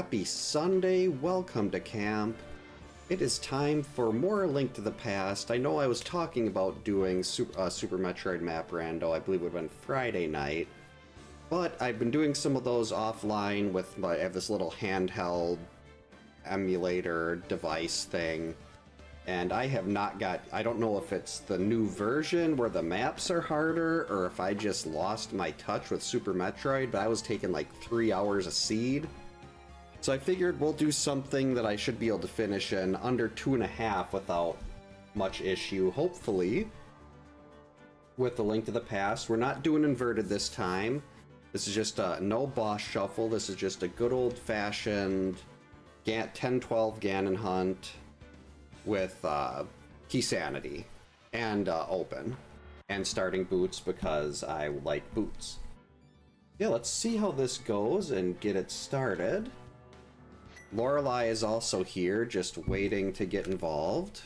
Happy Sunday, welcome to camp. It is time for more Link to the Past. I know I was talking about doing Super Metroid map rando, I believe it would have been Friday night. But I've been doing some of those offline with I have this little handheld emulator device thing. And I have not got, I don't know if it's the new version where the maps are harder, or if I just lost my touch with Super Metroid, but I was taking like 3 hours a seed. So I figured we'll do something that I should be able to finish in under 2.5 without much issue, hopefully. With the Link to the Past. We're not doing inverted this time. This is just a no boss shuffle. This is just a good old-fashioned 10-12 Ganon hunt with key sanity and open and starting boots because I like boots. Yeah, let's see how this goes and get it started. Lorelei is also here, just waiting to get involved.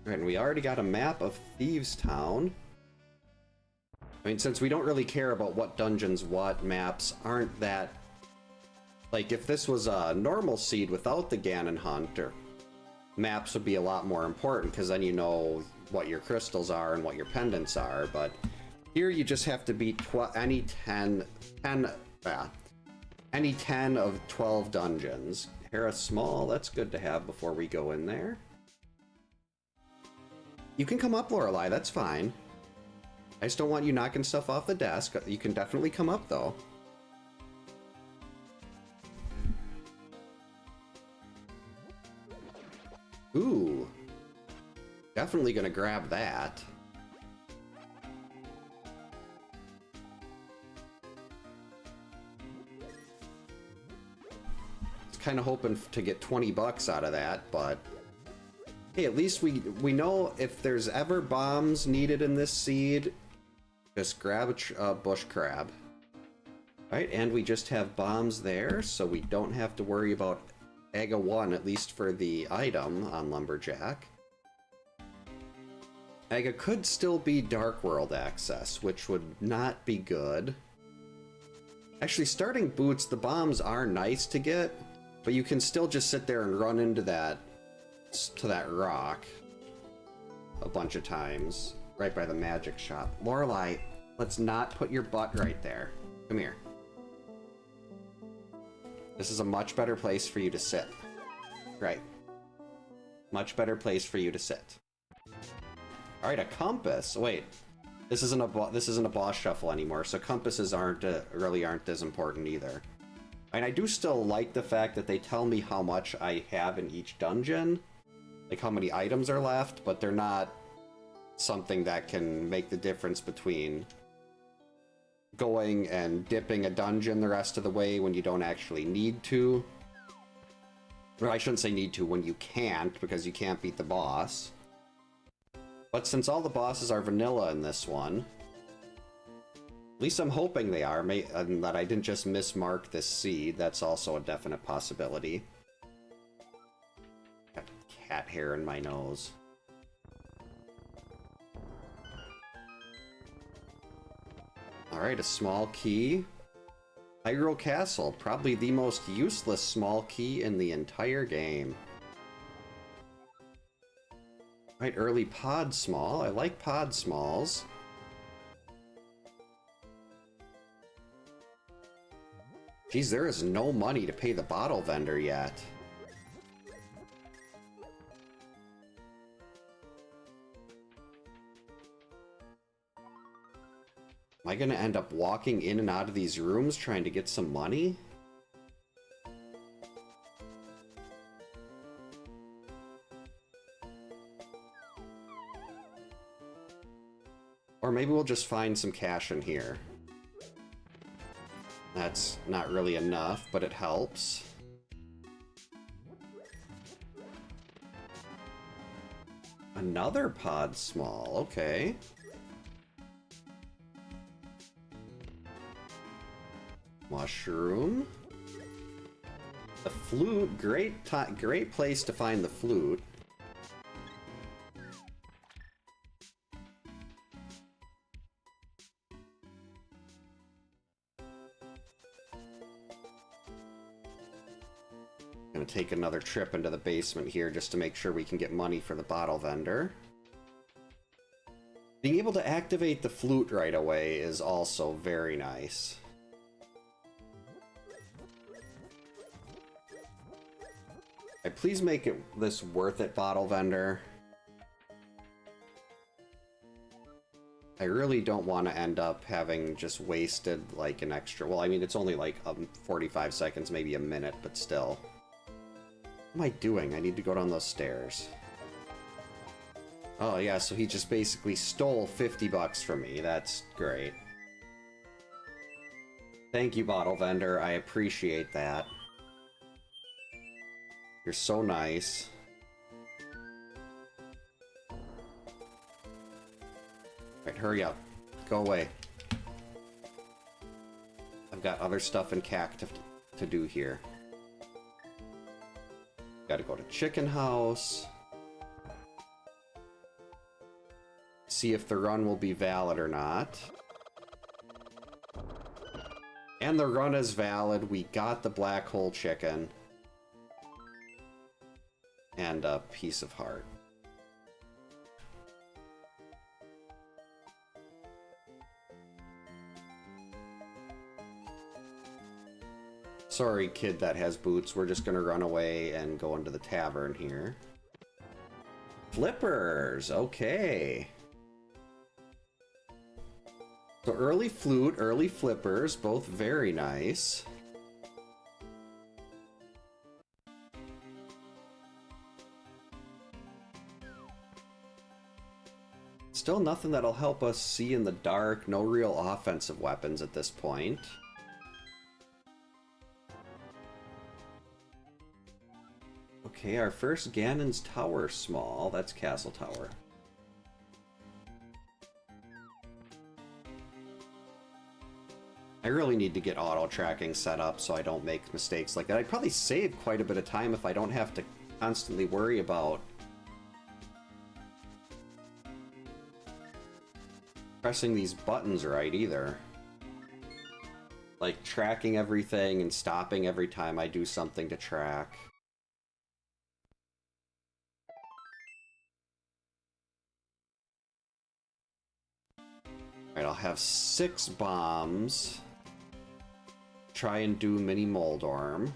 And we already got a map of Thieves Town. I mean, since we don't really care about what dungeons, what maps aren't that... Like, if this was a normal seed without the Ganon hunt, or maps would be a lot more important, because then you know what your crystals are and what your pendants are, but here you just have to beat any 10 of 12 dungeons. Hera Small, that's good to have before we go in there. You can come up, Lorelei, that's fine. I just don't want you knocking stuff off the desk. You can definitely come up, though. Ooh. Definitely gonna grab that. Kind of hoping to get 20 bucks out of that, but hey, at least we know if there's ever bombs needed in this seed, just grab a bush crab. Alright, and we just have bombs there, so we don't have to worry about Aga 1, at least for the item on Lumberjack. Aga could still be Dark World access, which would not be good. Actually, starting boots, the bombs are nice to get, but you can still just sit there and run into that rock a bunch of times right by the magic shop. Lorelei, let's not put your butt right there. Come here. This is a much better place for you to sit. Right. Much better place for you to sit. All right, a compass. Wait, this isn't a boss shuffle anymore, so compasses really aren't as important either. And I do still like the fact that they tell me how much I have in each dungeon, like how many items are left, but they're not something that can make the difference between going and dipping a dungeon the rest of the way when you don't actually need to. Well, I shouldn't say need to, when you can't, because you can't beat the boss. But since all the bosses are vanilla in this one, at least I'm hoping they are, and that I didn't just mismark this seed. That's also a definite possibility. Got cat hair in my nose. Alright, a small key. Hyrule Castle, probably the most useless small key in the entire game. Right, early pod small. I like pod smalls. Geez, there is no money to pay the bottle vendor yet. Am I gonna end up walking in and out of these rooms trying to get some money? Or maybe we'll just find some cash in here. That's not really enough, but it helps. Another pod small, okay. Mushroom. The flute, great place to find the flute. Gonna take another trip into the basement here just to make sure we can get money for the bottle vendor. Being able to activate the flute right away is also very nice. Right, please make this worth it, bottle vendor. I really don't want to end up having just wasted like an extra... Well, I mean, it's only like 45 seconds, maybe a minute, but still. What am I doing? I need to go down those stairs. Oh yeah, so he just basically stole 50 bucks from me. That's great. Thank you, bottle vendor. I appreciate that. You're so nice. Alright, hurry up. Go away. I've got other stuff in CAC to do here. Gotta go to Chicken House. See if the run will be valid or not. And the run is valid. We got the black hole chicken. And a piece of heart. Sorry, kid that has boots. We're just gonna run away and go into the tavern here. Flippers! Okay. So early flute, early flippers, both very nice. Still nothing that'll help us see in the dark. No real offensive weapons at this point. Okay, our first Ganon's Tower small. That's Castle Tower. I really need to get auto tracking set up so I don't make mistakes like that. I'd probably save quite a bit of time if I don't have to constantly worry about pressing these buttons right either. Like tracking everything and stopping every time I do something to track. Alright, I'll have 6 bombs. Try and do mini Moldorm.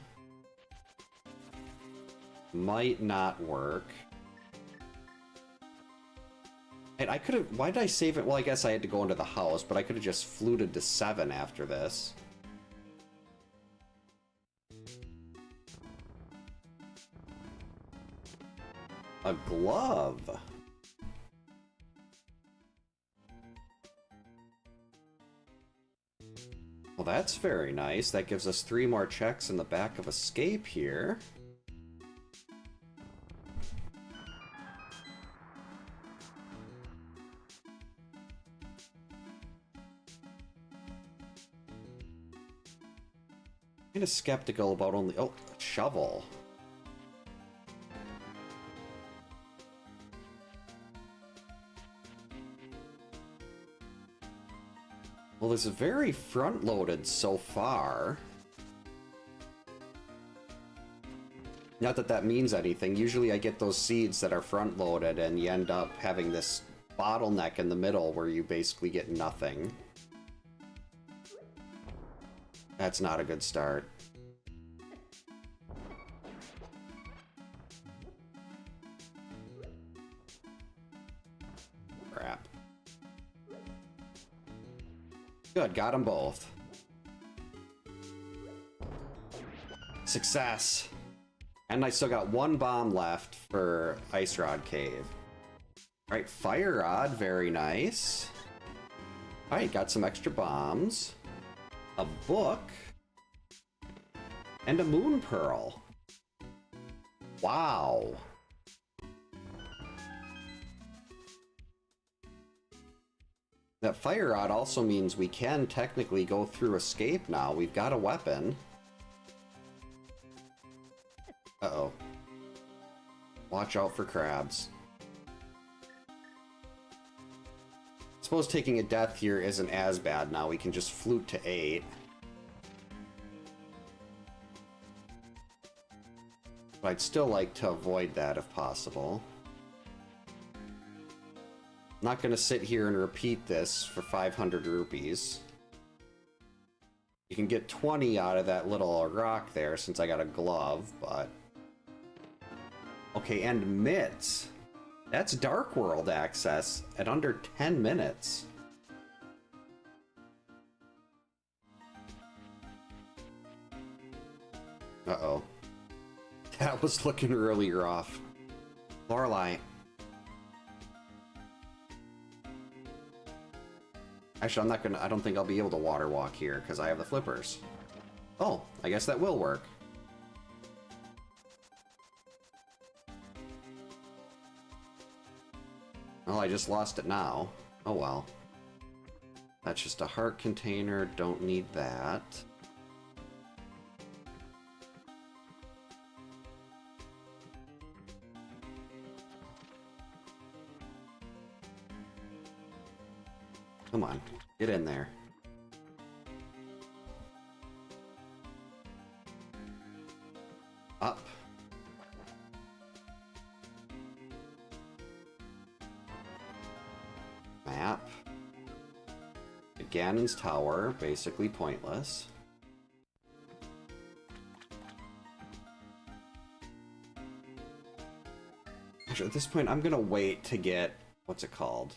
Might not work. And I could have... Why did I save it? Well, I guess I had to go into the house, but I could have just fluted to 7 after this. A glove. Well, that's very nice. That gives us 3 more checks in the back of escape here. Kind of skeptical about only... Oh, a shovel. Well, this is very front-loaded so far. Not that that means anything. Usually I get those seeds that are front-loaded and you end up having this bottleneck in the middle where you basically get nothing. That's not a good start. Crap. Good, got them both. Success! And I still got 1 bomb left for Ice Rod Cave. Alright, Fire Rod, very nice. Alright, got some extra bombs. A book. And a Moon Pearl. Wow. That Fire Rod also means we can technically go through escape now. We've got a weapon. Uh-oh. Watch out for crabs. I suppose taking a death here isn't as bad now. We can just flute to 8. But I'd still like to avoid that if possible. I'm not gonna sit here and repeat this for 500 rupees. You can get 20 out of that little rock there since I got a glove, but... Okay, and mitts. That's Dark World access at under 10 minutes. Uh-oh. That was looking really rough. Lorelei. Actually, I don't think I'll be able to water walk here because I have the flippers. Oh, I guess that will work. Oh, I just lost it now. Oh well. That's just a heart container, don't need that. Come on, get in there. Up. Map. Ganon's Tower, basically pointless. Actually, at this point, I'm gonna wait to get... what's it called?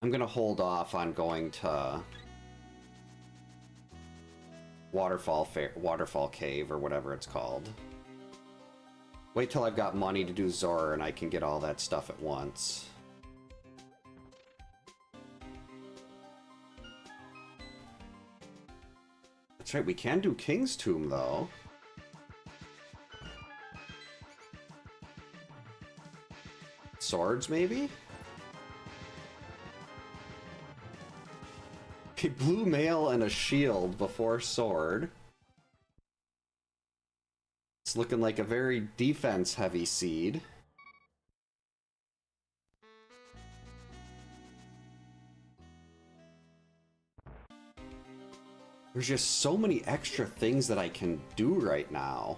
I'm gonna hold off on going to Waterfall Cave or whatever it's called. Wait till I've got money to do Zora and I can get all that stuff at once. That's right, we can do King's Tomb though. Swords maybe? A blue mail and a shield before sword. It's looking like a very defense-heavy seed. There's just so many extra things that I can do right now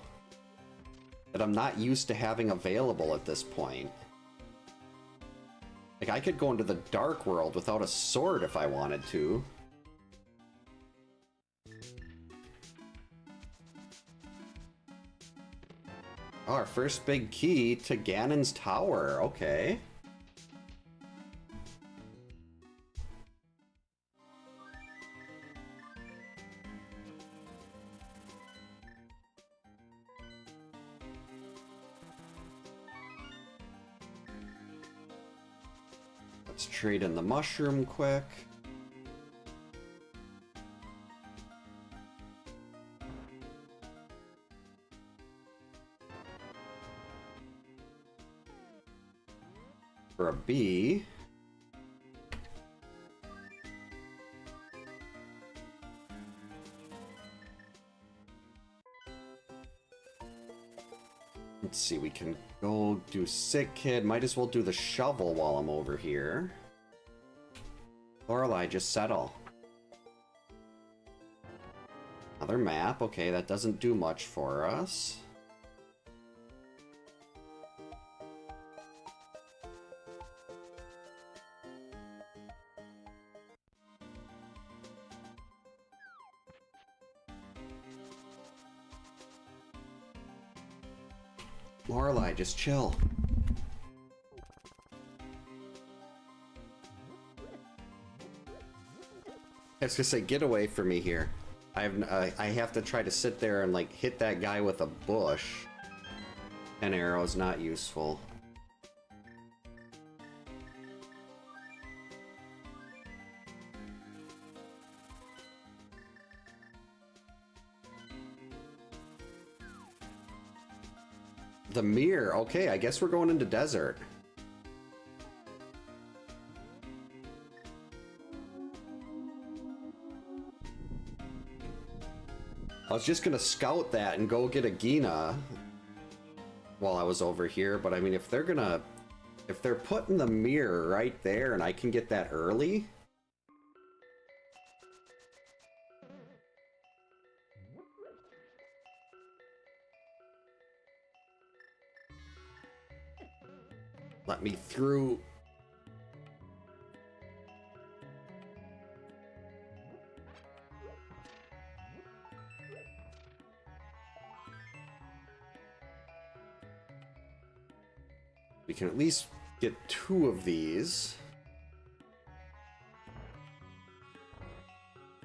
that I'm not used to having available at this point. Like, I could go into the Dark World without a sword if I wanted to. Oh, our first big key to Ganon's Tower. Okay. Let's trade in the mushroom quick. For a B. Let's see, we can go do Sick Kid. Might as well do the shovel while I'm over here. Lorelei, just settle. Another map. Okay, that doesn't do much for us. Lorelei, just chill. I was gonna say, get away from me here. I have to try to sit there and like hit that guy with a bush. An arrow's not useful. The mirror. Okay, I guess we're going into desert. I was just gonna scout that and go get a Gina while I was over here, but I mean, if they're putting the mirror right there and I can get that early. Let me through. We can at least get 2 of these.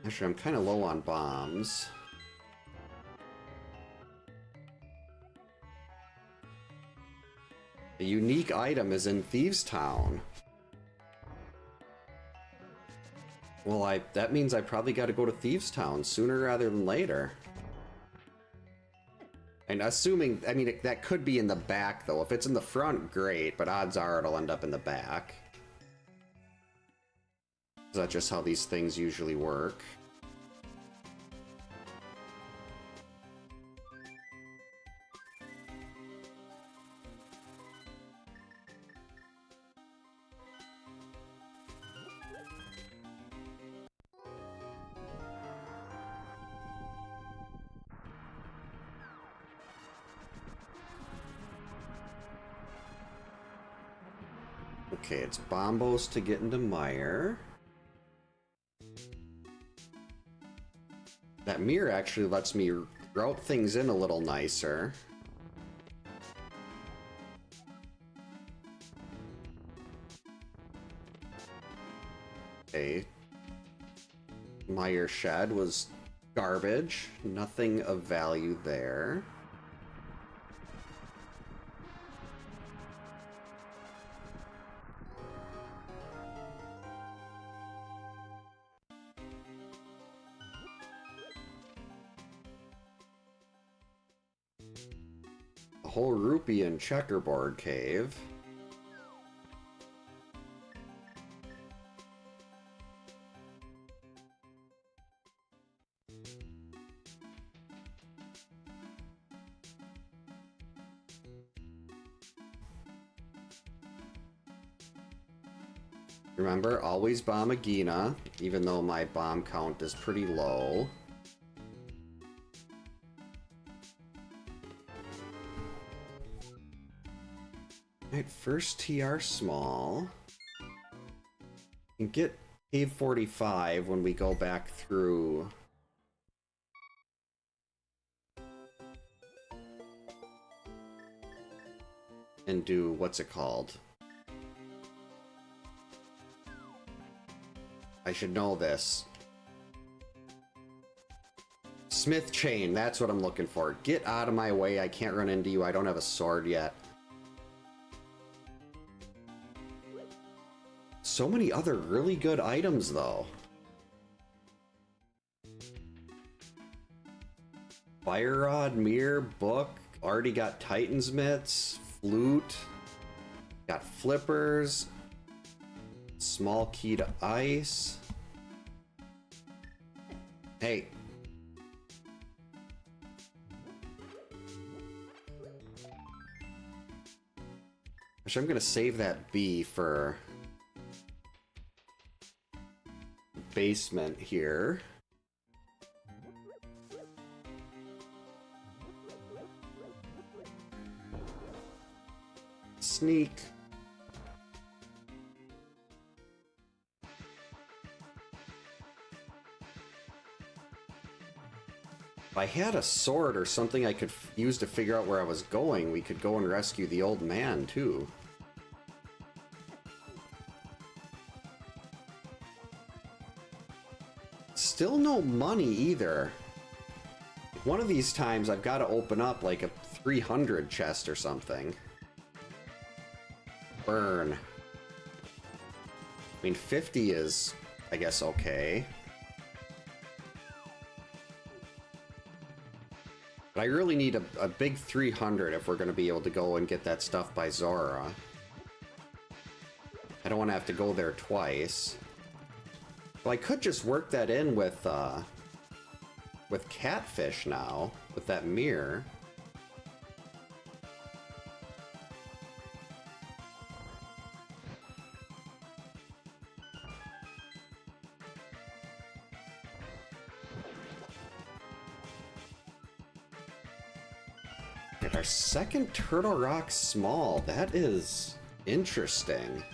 Actually, I'm kind of low on bombs. A unique item is in Thieves Town. Well, that means I probably got to go to Thieves Town sooner rather than later. And assuming, I mean, that could be in the back, though. If it's in the front, great, but odds are it'll end up in the back. Is that just how these things usually work? Okay, it's Bombos to get into Mire. That mirror actually lets me route things in a little nicer. Okay. Mire Shed was garbage. Nothing of value there. A whole rupee in Checkerboard Cave. Remember, always bomb a Gina, even though my bomb count is pretty low. Alright, first TR small. And get Cave 45 when we go back through. And do, what's it called? I should know this. Smith Chain, that's what I'm looking for. Get out of my way, I can't run into you, I don't have a sword yet. So many other really good items, though. Fire Rod, Mirror, Book, already got Titan's Mitts, Flute, got Flippers, Small Key to Ice. Hey. Actually, I'm gonna save that B for basement here. Sneak. If I had a sword or something I could use to figure out where I was going, we could go and rescue the old man, too. Still no money, either. One of these times, I've got to open up, like, a 300 chest or something. Burn. I mean, 50 is, I guess, okay. But I really need a big 300 if we're going to be able to go and get that stuff by Zora. I don't want to have to go there twice. Well, I could just work that in with Catfish now, with that mirror. Our second Turtle Rock small, that is Interesting.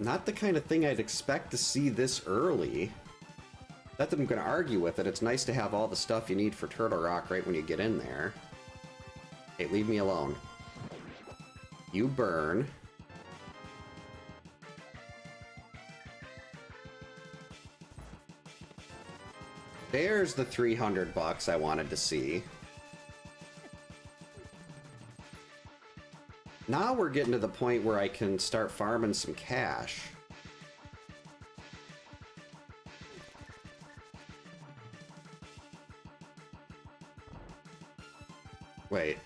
Not the kind of thing I'd expect to see this early. Not that I'm gonna argue with it. It's nice to have all the stuff you need for Turtle Rock right when you get in there. Hey, leave me alone. You burn. There's the 300 bucks I wanted to see. Now we're getting to the point where I can start farming some cash. Wait.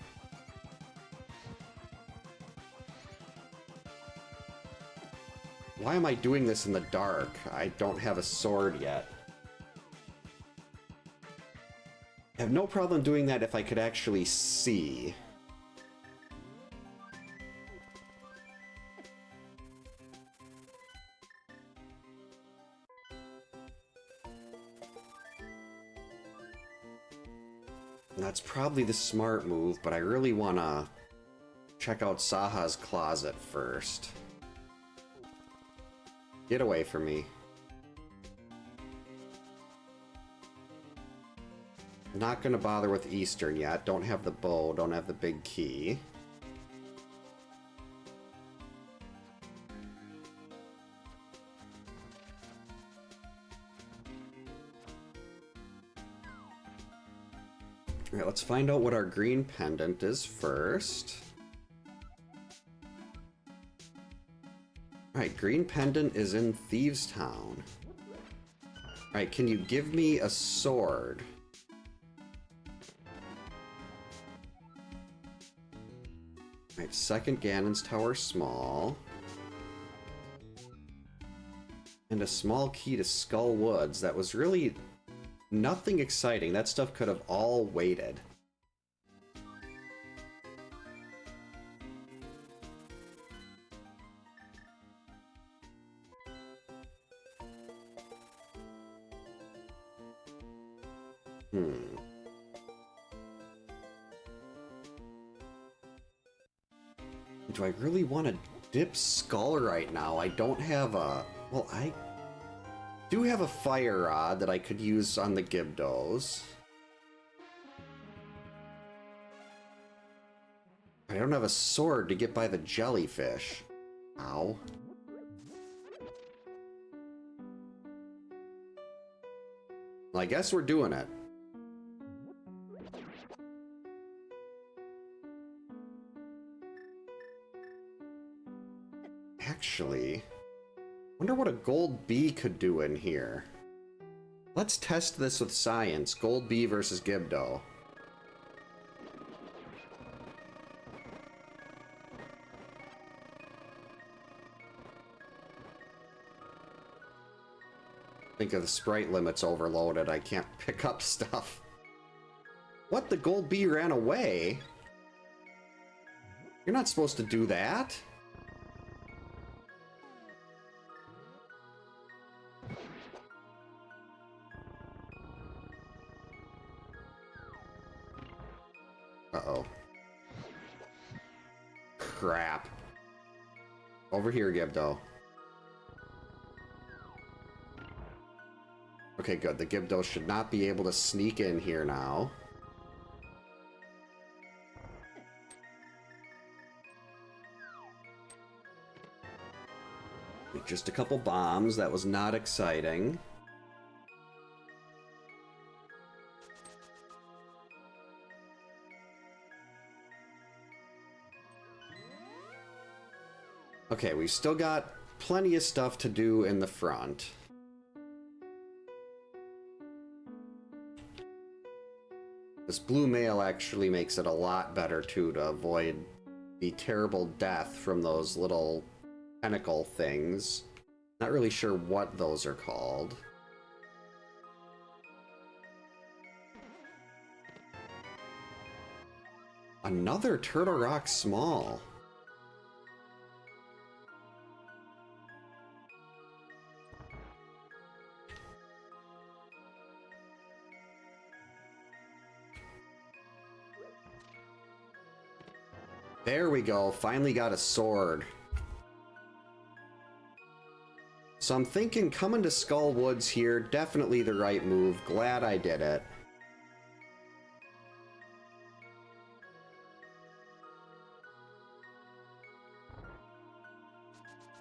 Why am I doing this in the dark? I don't have a sword yet. I have no problem doing that if I could actually see. That's probably the smart move, but I really want to check out Saha's closet first. Get away from me. Not gonna bother with Eastern yet. Don't have the bow, don't have the big key. Alright, let's find out what our green pendant is first. Alright, green pendant is in Thieves Town. Alright, can you give me a sword? Alright, second Ganon's Tower small. And a small key to Skull Woods. That was really nothing exciting. That stuff could have all waited. Do I really want to dip Skull right now? I don't have a... Well, I do have a fire rod that I could use on the Gibdos. I don't have a sword to get by the jellyfish. Ow. Well, I guess we're doing it. Actually, wonder what a gold bee could do in here. Let's test this with science. Gold bee versus Gibdo. I think the sprite limit's overloaded. I can't pick up stuff. What? The gold bee ran away? You're not supposed to do that. Uh-oh. Crap. Over here, Gibdo. Okay, good. The Gibdo should not be able to sneak in here now. Just a couple bombs. That was not exciting. Okay, we've still got plenty of stuff to do in the front. This blue mail actually makes it a lot better, too, to avoid the terrible death from those little tentacle things. Not really sure what those are called. Another Turtle Rock Small. There we go. Finally got a sword. So I'm thinking coming to Skull Woods here, definitely the right move. Glad I did it.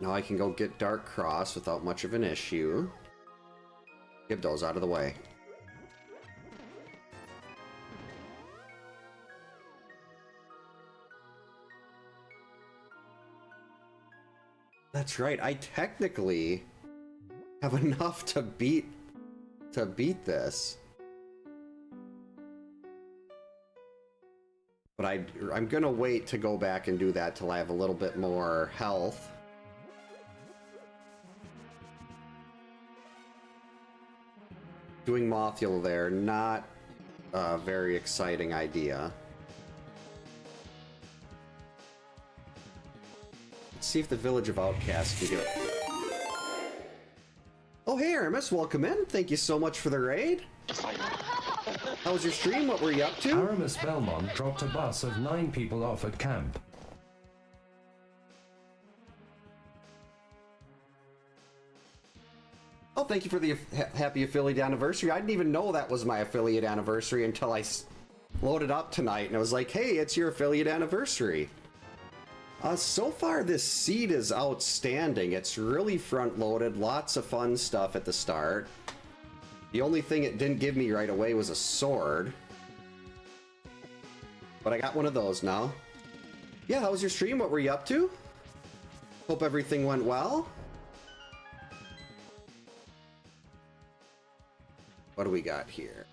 Now I can go get Dark Cross without much of an issue. Get those out of the way. That's right, I technically have enough to beat this. But I'm gonna wait to go back and do that till I have a little bit more health. Doing Mothula there, not a very exciting idea. Let's see if the Village of Outcasts can do it. Oh, hey, Aramis, welcome in. Thank you so much for the raid. How was your stream? What were you up to? Aramis Belmont dropped a bus of 9 people off at camp. Oh, thank you for the happy affiliate anniversary. I didn't even know that was my affiliate anniversary until I loaded up tonight, and it was like, hey, it's your affiliate anniversary. So far, this seed is outstanding. It's really front-loaded, lots of fun stuff at the start. The only thing it didn't give me right away was a sword. But I got one of those now. Yeah, how was your stream? What were you up to? Hope everything went well. What do we got here?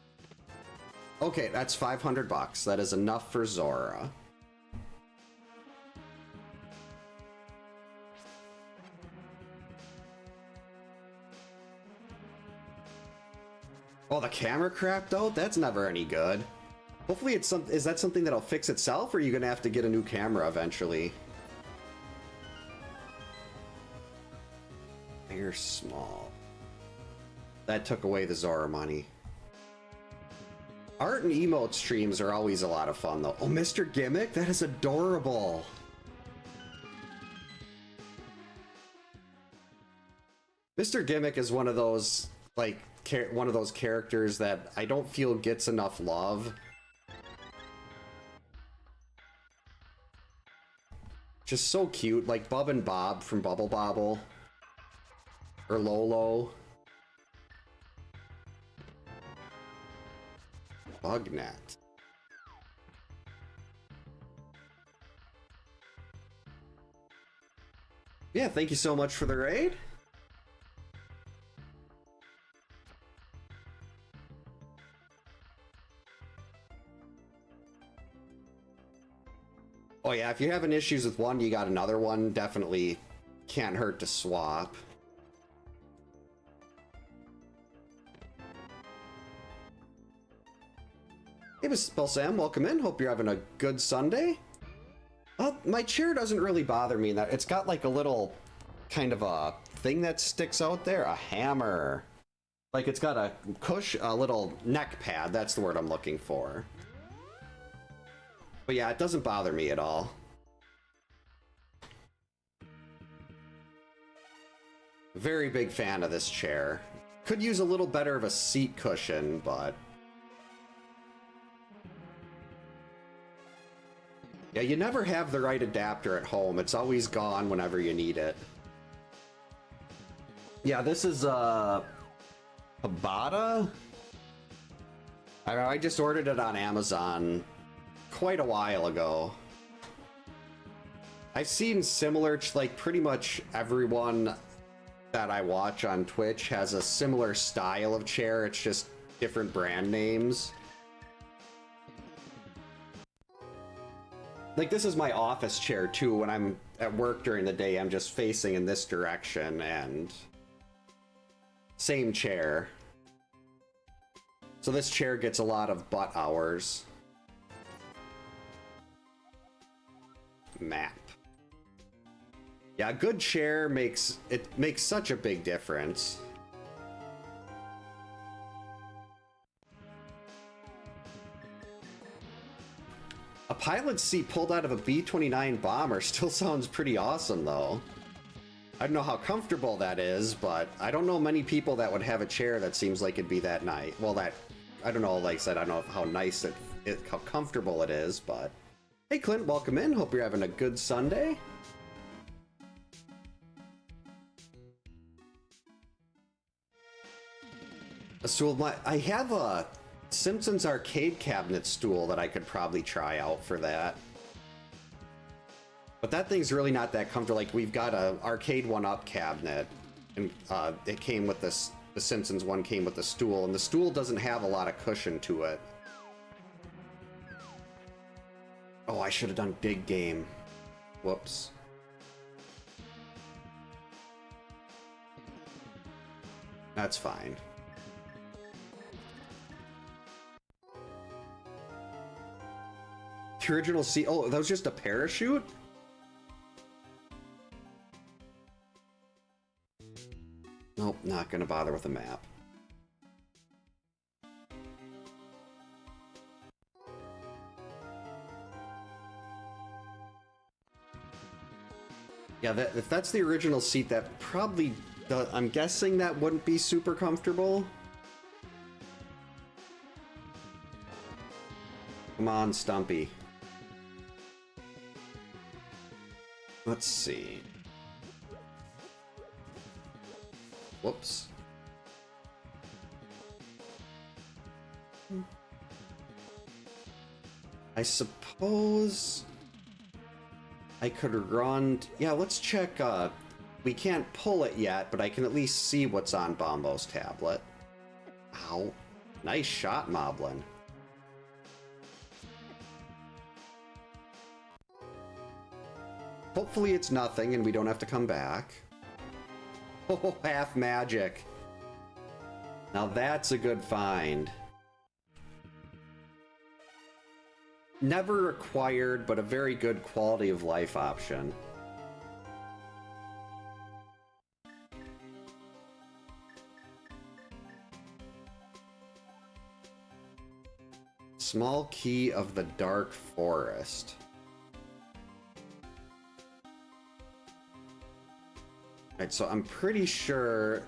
Okay, that's 500 bucks. That is enough for Zora. Oh, the camera crapped out? That's never any good. Hopefully it's some. Is that something that'll fix itself, or are you gonna have to get a new camera eventually? You're small. That took away the Zora money. Art and emote streams are always a lot of fun, though. Oh, Mr. Gimmick? That is adorable. Mr. Gimmick is one of those, like, one of those characters that I don't feel gets enough love. Just so cute, like Bub and Bob from Bubble Bobble. Or Lolo. Bugnet. Yeah, thank you so much for the raid. Oh yeah, if you're having issues with one, you got another one. Definitely can't hurt to swap. Hey, Mr. Sam, welcome in. Hope you're having a good Sunday. My chair doesn't really bother me. That it's got like a little kind of a thing that sticks out there, a hammer. Like it's got a little neck pad. That's the word I'm looking for. But yeah, it doesn't bother me at all. Very big fan of this chair. Could use a little better of a seat cushion, but... yeah, you never have the right adapter at home. It's always gone whenever you need it. Yeah, this is Habata? I just ordered it on Amazon quite a while ago. I've seen similar, like pretty much everyone that I watch on Twitch has a similar style of chair. It's just different brand names. Like this is my office chair too. When I'm at work during the day, I'm just facing in this direction and same chair. So this chair gets a lot of butt hours. Map. Yeah, a good chair makes such a big difference. A pilot seat pulled out of a B-29 bomber still sounds pretty awesome, though. I don't know how comfortable that is, but I don't know many people that would have a chair that seems like it'd be that nice. Well, that, I don't know, like I said, I don't know how nice how comfortable it is, but... Hey, Clint, welcome in. Hope you're having a good Sunday. A stool, I have a Simpsons arcade cabinet stool that I could probably try out for that. But that thing's really not that comfortable. Like, we've got a arcade 1-up cabinet, and it came with this. The Simpsons one came with the stool, and the stool doesn't have a lot of cushion to it. Oh, I should have done big game. Whoops. That's fine. The original seat. Oh, that was just a parachute? Nope, not gonna bother with a map. Yeah, if that's the original seat, that probably does, I'm guessing that wouldn't be super comfortable. Come on, Stumpy. Let's see. Whoops. I suppose I could run... Yeah, let's check... we can't pull it yet, but I can at least see what's on Bombo's tablet. Ow. Nice shot, Moblin. Hopefully it's nothing and we don't have to come back. Oh, half magic. Now that's a good find. Never required, but a very good quality of life option. Small key of the dark forest. Alright, so I'm pretty sure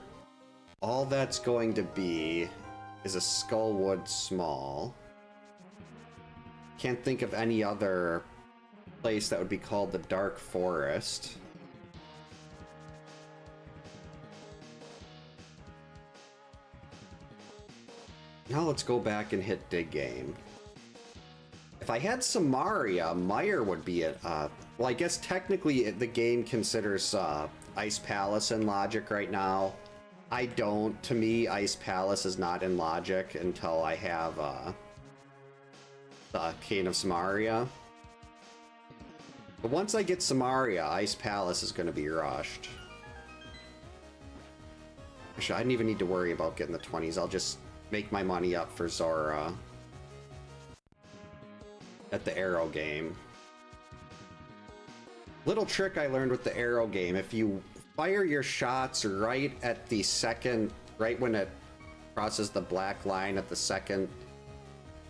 all that's going to be is a Skullwood Small. Can't think of any other place that would be called the Dark Forest. Now let's go back and hit Dig Game. If I had Samaria, Meyer would be it. Well, I guess technically the game considers Ice Palace in Logic right now. I don't. To me, Ice Palace is not in Logic until I have the Cane of Samaria. But once I get Samaria, Ice Palace is going to be rushed. Actually, I didn't even need to worry about getting the 20s. I'll just make my money up for Zora at the Arrow game. Little trick I learned with the Arrow game: if you fire your shots right at the second, right when it crosses the black line at the second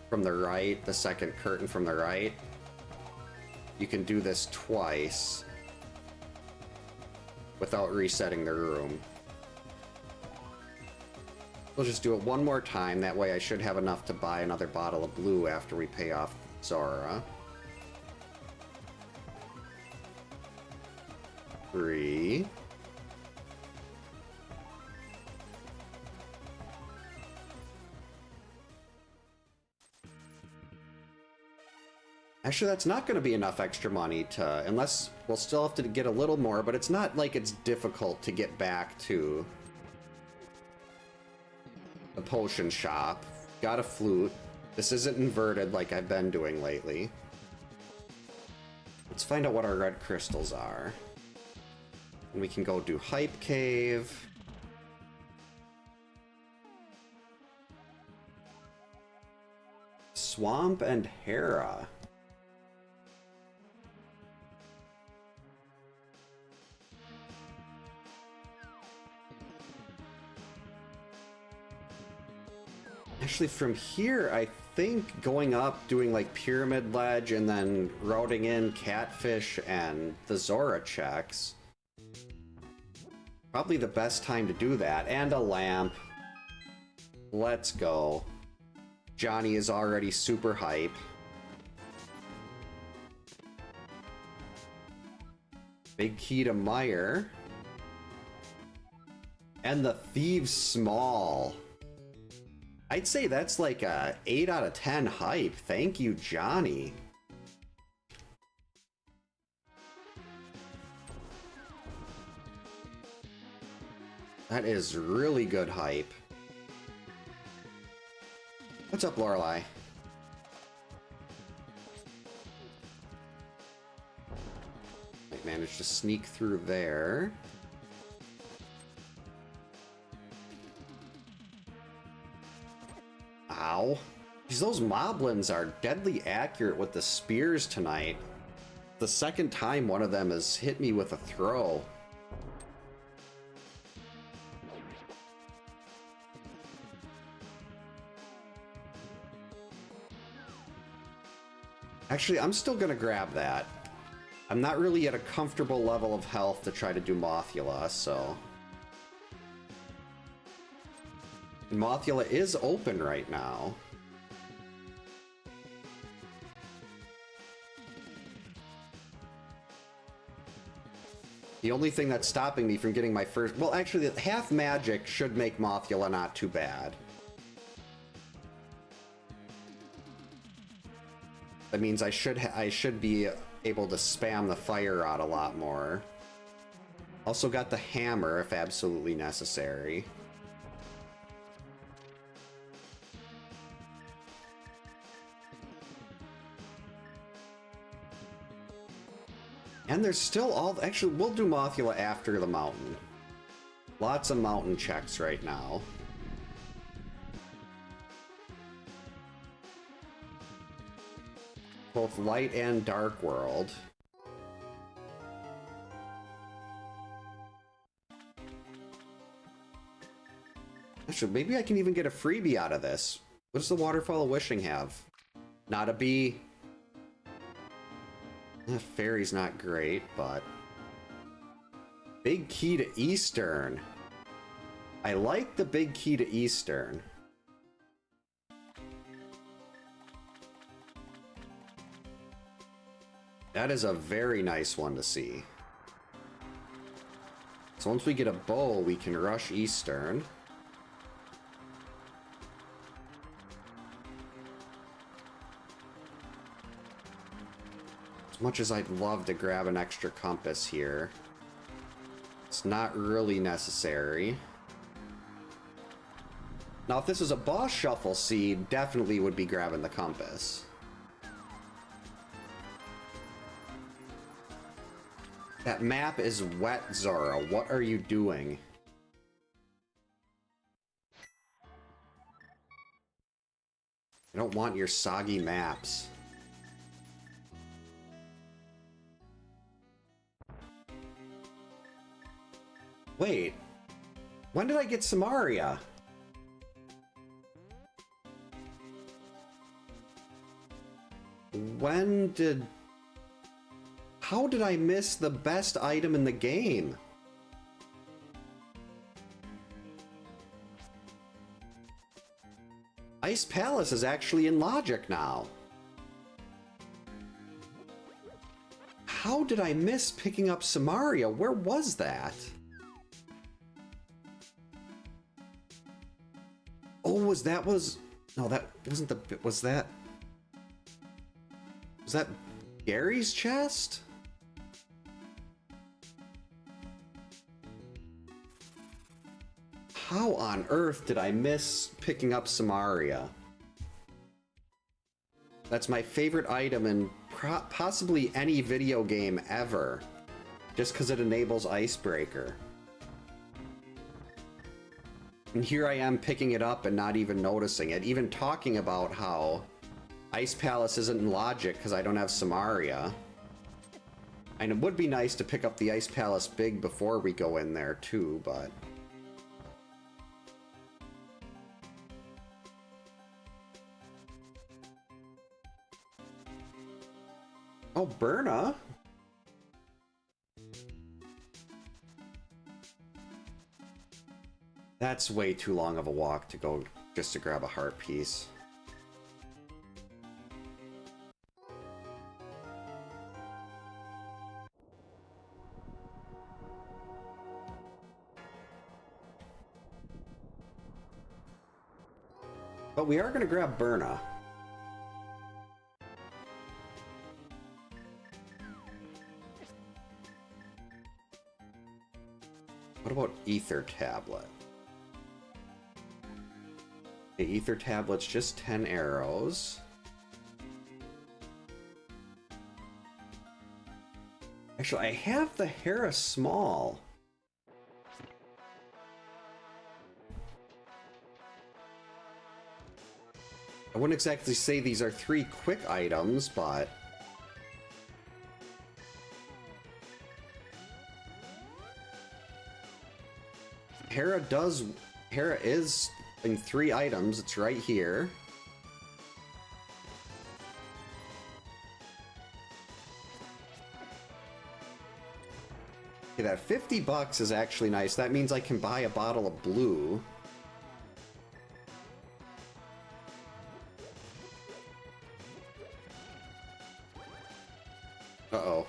from the right, the second curtain from the right, you can do this twice without resetting the room. We'll just do it one more time, that way I should have enough to buy another bottle of blue after we pay off Zora. 3. Actually, that's not going to be enough extra money to, unless we'll still have to get a little more, but it's not like it's difficult to get back to the potion shop. Got a flute. This isn't inverted like I've been doing lately. Let's find out what our red crystals are. And we can go do Hype Cave. Swamp and Hera. Actually, from here, I think going up, doing like Pyramid Ledge, and then routing in Catfish and the Zora checks. Probably the best time to do that. And a lamp. Let's go. Johnny is already super hype. Big key to Meyer. And the Thieves Small. I'd say that's like a 8 out of 10 hype. Thank you, Johnny. That is really good hype. What's up, Lorelei? I managed to sneak through there. Ow. Jeez, those moblins are deadly accurate with the spears tonight. The second time one of them has hit me with a throw. Actually, I'm still gonna grab that. I'm not really at a comfortable level of health to try to do Mothula, so... And Mothula is open right now. The only thing that's stopping me from getting my first... Well, actually, the half magic should make Mothula not too bad. That means I should be able to spam the fire rod a lot more. Also got the hammer if absolutely necessary. And there's still all... Actually, we'll do Mothula after the mountain. Lots of mountain checks right now. Both light and dark world. Actually, maybe I can even get a freebie out of this. What does the Waterfall of Wishing have? Not a bee. Fairy's not great, but... Big key to Eastern. I like the big key to Eastern. That is a very nice one to see. So once we get a bow, we can rush Eastern. As much as I'd love to grab an extra compass here, it's not really necessary. Now, if this was a boss shuffle seed, definitely would be grabbing the compass. That map is wet, Zora. What are you doing? I don't want your soggy maps. Wait. When did I get Samaria? When did... How did I miss the best item in the game? Ice Palace is actually in Logic now. How did I miss picking up Samaria? Where was that? Oh, no, that wasn't the... Was that Gary's chest? How on earth did I miss picking up Samaria? That's my favorite item in possibly any video game ever. Just because it enables Icebreaker. And here I am picking it up and not even noticing it. Even talking about how Ice Palace isn't in Logic because I don't have Samaria. And it would be nice to pick up the Ice Palace big before we go in there too, but... Oh, Berna? That's way too long of a walk to go just to grab a heart piece. But we are going to grab Berna. What about Ether Tablet? The Ether Tablet's just 10 arrows. Actually, I have the Hera Small. I wouldn't exactly say these are 3 quick items, but... Hera is in 3 items. It's right here. Okay, that $50 is actually nice. That means I can buy a bottle of blue. Uh-oh.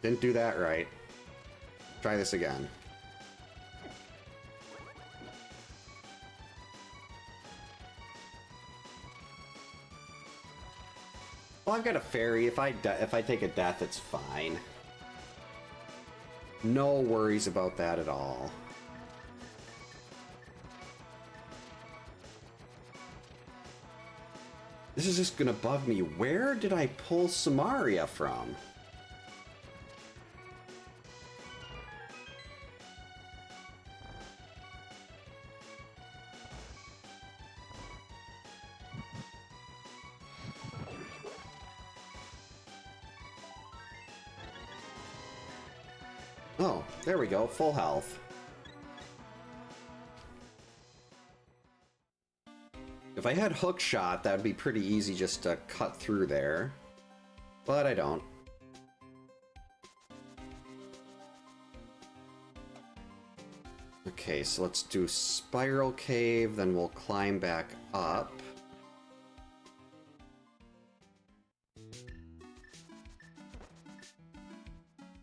Didn't do that right. Try this again. Well, I've got a fairy. If I take a death, it's fine. No worries about that at all. This is just gonna bug me. Where did I pull Samaria from? Oh, there we go. Full health. If I had hook shot, that would be pretty easy just to cut through there. But I don't. Okay, so let's do Spiral Cave, then we'll climb back up.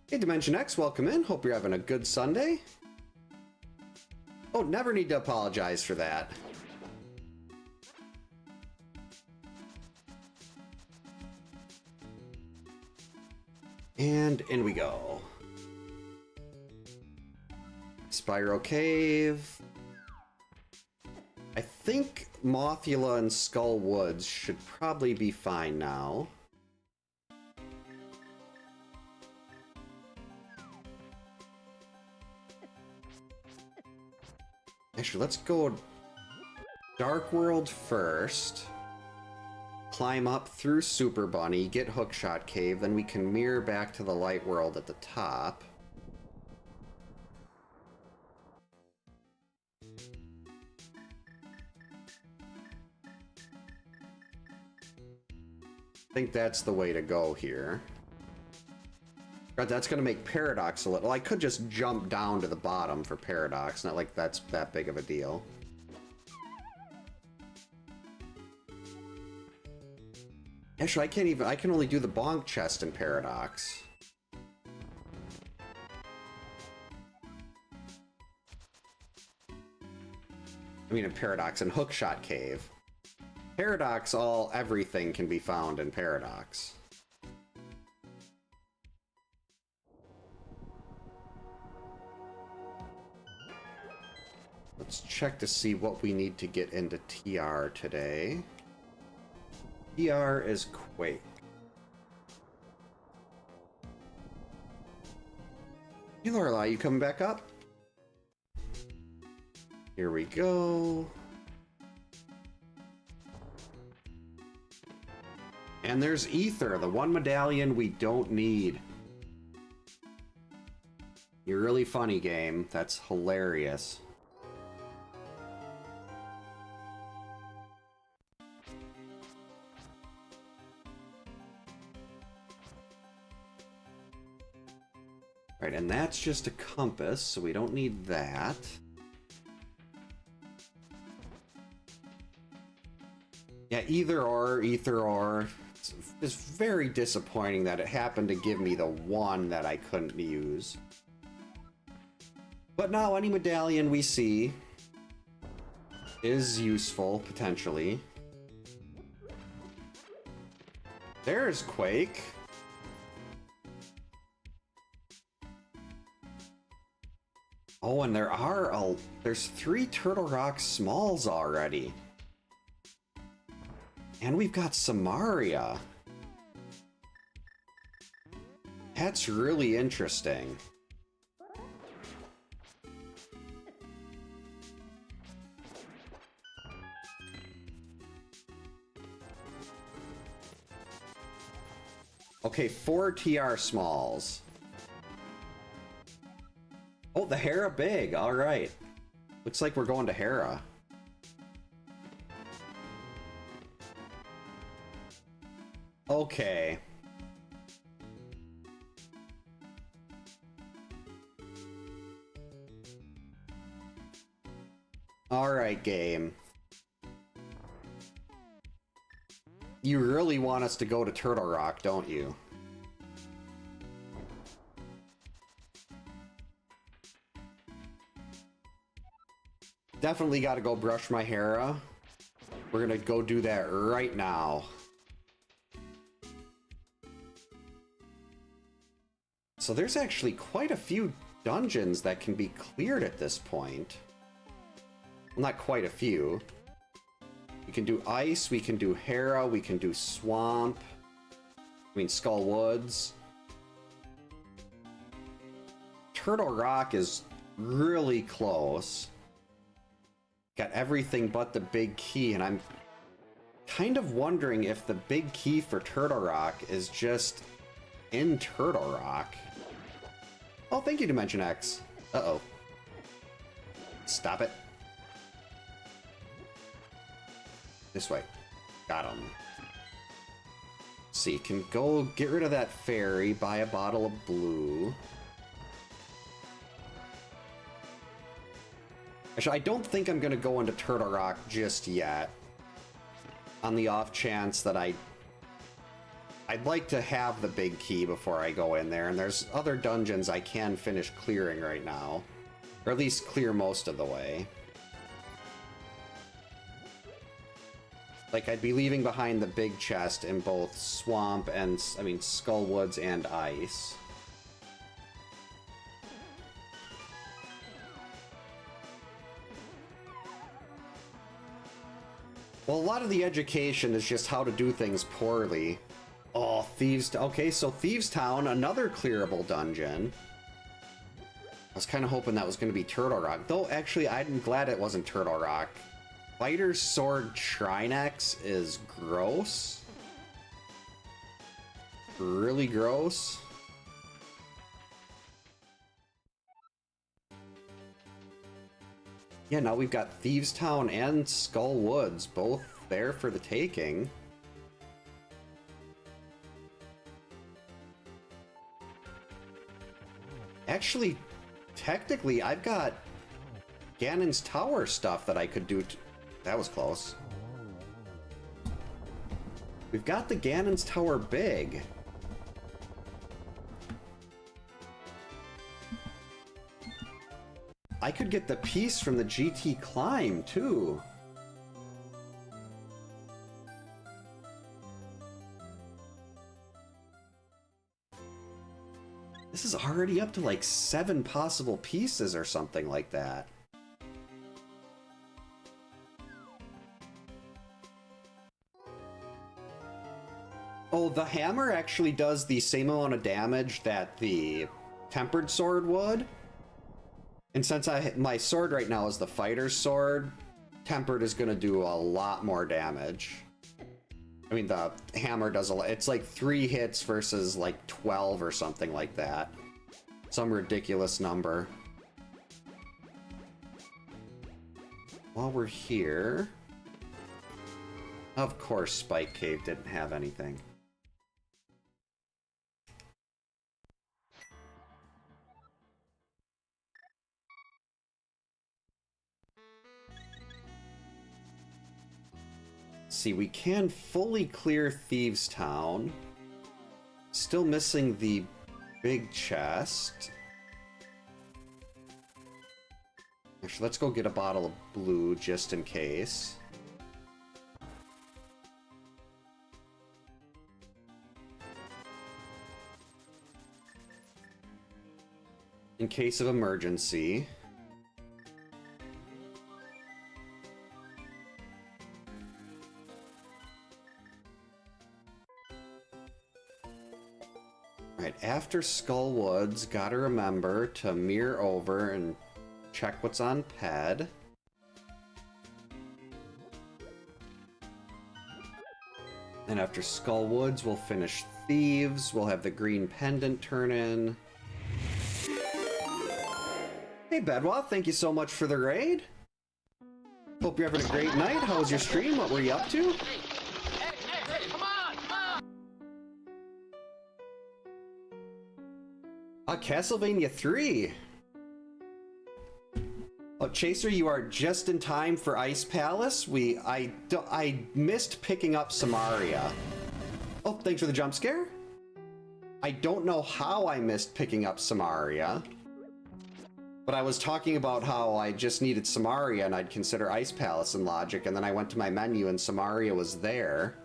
Hey, Dimension X, welcome in. Hope you're having a good Sunday. Oh, never need to apologize for that. And in we go. Spiral Cave. I think Mothula and Skull Woods should probably be fine now. Actually, let's go Dark World first. Climb up through Super Bunny, get Hookshot Cave, then we can mirror back to the Light World at the top. I think that's the way to go here. God, that's gonna make Paradox a little... I could just jump down to the bottom for Paradox, not like that's that big of a deal. Actually, I can't even... I can only do the Bonk chest in Paradox. I mean, in Paradox and Hookshot Cave. Paradox, everything can be found in Paradox. Let's check to see what we need to get into TR today. TR is Quake. Hey Lorelai, you coming back up? Here we go. And there's Ether, the one medallion we don't need. You're really funny, game. That's hilarious. Right, and that's just a compass, so we don't need that. Yeah, either or, either or. It's very disappointing that it happened to give me the one that I couldn't use. But now any medallion we see is useful, potentially. There's Quake. Oh, and there's 3 Turtle Rock Smalls already. And we've got Samaria. That's really interesting. Okay, 4 TR Smalls. Oh, the Hera Big. All right. Looks like we're going to Hera. Okay. All right, game. You really want us to go to Turtle Rock, don't you? Definitely got to go brush my Hera. We're gonna go do that right now. So there's actually quite a few dungeons that can be cleared at this point. Well, not quite a few. We can do Ice, we can do Hera, we can do Swamp. I mean, Skull Woods. Turtle Rock is really close. Got everything but the big key, and I'm kind of wondering if the big key for Turtle Rock is just in Turtle Rock. Oh, thank you, Dimension X. Uh-oh. Stop it. This way. Got him. So you can go get rid of that fairy, buy a bottle of blue. Actually, I don't think I'm going to go into Turtle Rock just yet. On the off chance that I'd like to have the big key before I go in there, and there's other dungeons I can finish clearing right now. Or at least clear most of the way. Like, I'd be leaving behind the big chest in both Swamp and, I mean, Skull Woods and Ice. Well, a lot of the education is just how to do things poorly. Oh, Thieves... Okay, so Thieves Town, another clearable dungeon. I was kind of hoping that was going to be Turtle Rock. Though, actually, I'm glad it wasn't Turtle Rock. Fighter's Sword Trinex is gross. Really gross. Yeah, now we've got Thieves Town and Skull Woods, both there for the taking. Actually, technically, I've got Ganon's Tower stuff that I could do. That was close. We've got the Ganon's Tower big. I could get the piece from the GT Climb, too. This is already up to like 7 possible pieces or something like that. Oh, the hammer actually does the same amount of damage that the tempered sword would. And since my sword right now is the fighter's sword, tempered is going to do a lot more damage. I mean, the hammer does a lot. It's like 3 hits versus like 12 or something like that. Some ridiculous number. While we're here... Of course, Spike Cave didn't have anything. See, we can fully clear Thieves Town. Still missing the big chest. Actually, let's go get a bottle of blue just in case. In case of emergency. Alright, after Skull Woods, gotta remember to mirror over and check what's on pad. And after Skull Woods, we'll finish Thieves. We'll have the green pendant turn in. Hey Bedwa, thank you so much for the raid. Hope you're having a great night. How was your stream? What were you up to? Hey, come on! Castlevania 3. Oh, Chaser, you are just in time for Ice Palace. I missed picking up Samaria. Oh, thanks for the jump scare. I don't know how I missed picking up Samaria. But I was talking about how I just needed Samaria and I'd consider Ice Palace in logic, and then I went to my menu and Samaria was there.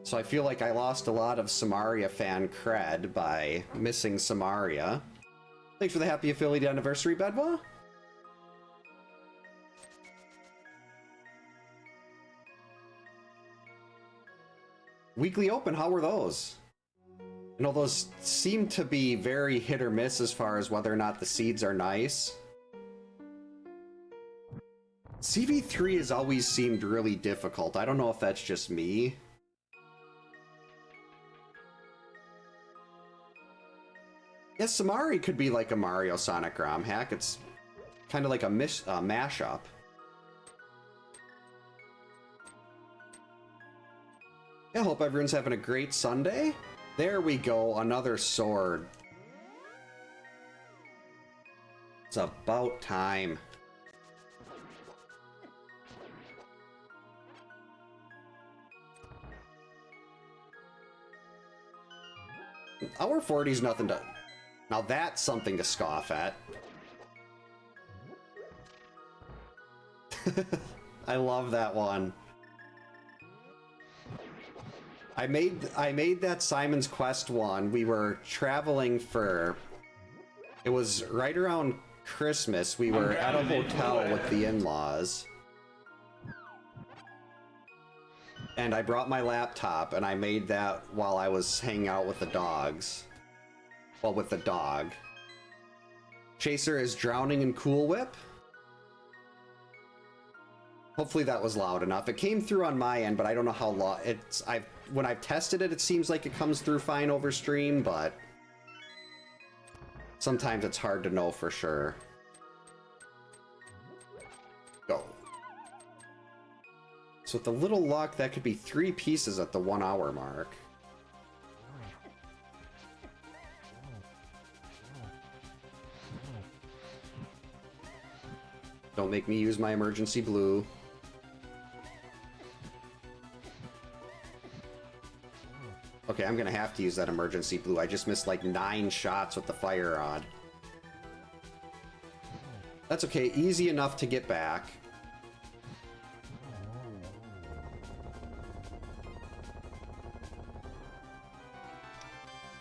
So I feel like I lost a lot of Samaria fan cred by missing Samaria. Thanks for the happy affiliate anniversary, Bedwa. Weekly Open, how were those? You know, those seem to be very hit or miss as far as whether or not the seeds are nice. CV3 has always seemed really difficult. I don't know if that's just me. Yeah, Samari could be like a Mario Sonic ROM hack. It's kind of like a mashup. Yeah, hope everyone's having a great Sunday. There we go, another sword. It's about time. Hour 40 is nothing to... Now that's something to scoff at. I love that one. I made that Simon's Quest one. We were traveling for... It was right around Christmas. We were at a hotel with the in-laws. And I brought my laptop and I made that while I was hanging out with the dogs. Well, with the dog. Chaser is drowning in Cool Whip. Hopefully that was loud enough. It came through on my end, but I don't know how loud it's... When I've tested it, it seems like it comes through fine over stream, but sometimes it's hard to know for sure. Go. So with a little luck, that could be 3 pieces at the 1 hour mark. Don't make me use my emergency blue. Okay, I'm gonna have to use that emergency blue. I just missed like 9 shots with the fire rod. That's okay, easy enough to get back.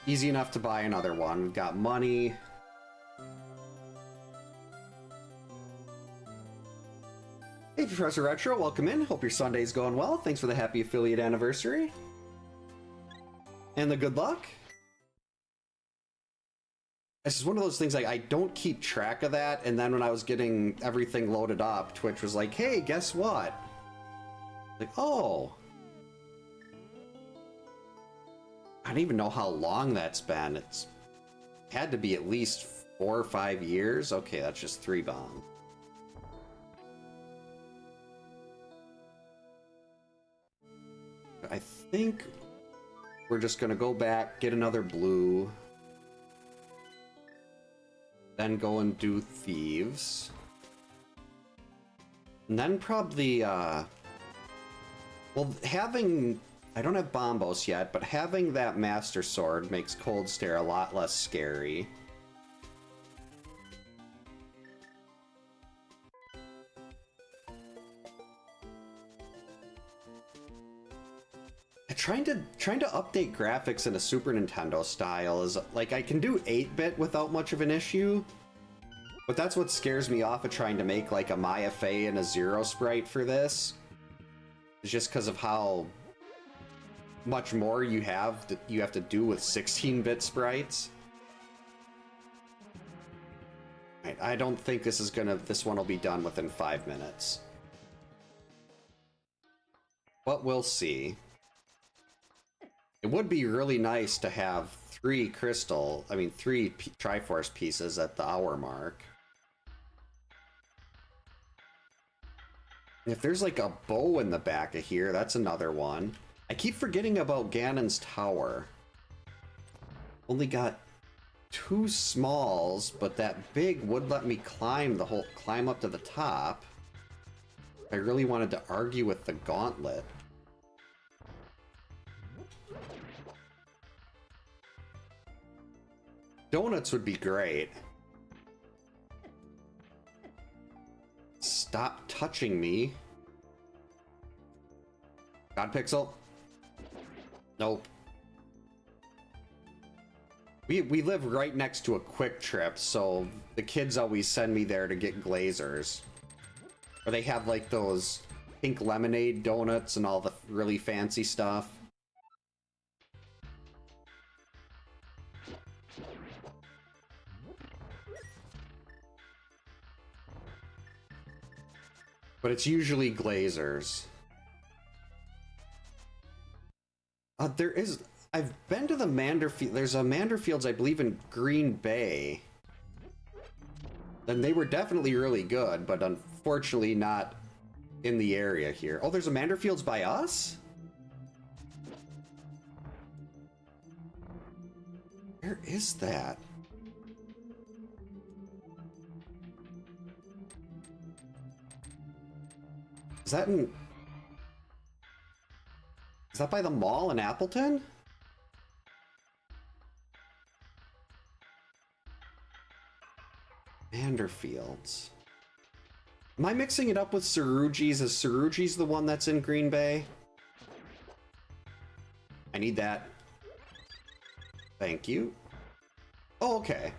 Easy enough to buy another one. We've got money. Hey, Professor Retro, welcome in. Hope your Sunday's going well. Thanks for the happy affiliate anniversary. And the good luck. This is one of those things, like, I don't keep track of that, and then when I was getting everything loaded up, Twitch was like, hey, guess what? Like, oh. I don't even know how long that's been. It's had to be at least 4 or 5 years. Okay, that's just 3 bombs. I think we're just gonna go back, get another blue, then go and do Thieves, and then probably Well, having... I don't have Bombos yet, but having that Master Sword makes Cold Stare a lot less scary. Trying to update graphics in a Super Nintendo style is like I can do 8-bit without much of an issue, but that's what scares me off of trying to make like a Maya Fey and a Zero sprite for this. It's just because of how much more you have to do with 16-bit sprites. I don't think this one will be done within 5 minutes, but we'll see. It would be really nice to have 3 Triforce pieces at the hour mark. If there's like a bow in the back of here, that's another one. I keep forgetting about Ganon's tower. Only got 2 smalls, but that big would let me climb up to the top. I really wanted to argue with the gauntlet. Donuts would be great. Stop touching me. God Pixel? Nope. We live right next to a Quick Trip, so the kids always send me there to get Glazers. Or they have like those pink lemonade donuts and all the really fancy stuff. But it's usually Glazers. I've been to the Manderfield. There's a Manderfields, I believe, in Green Bay. And they were definitely really good, but unfortunately not in the area here. Oh, there's a Manderfields by us? Where is that? Is that by the mall in Appleton? Manderfields. Am I mixing it up with Saruji's? Is Saruji's the one that's in Green Bay? I need that. Thank you. Oh, okay.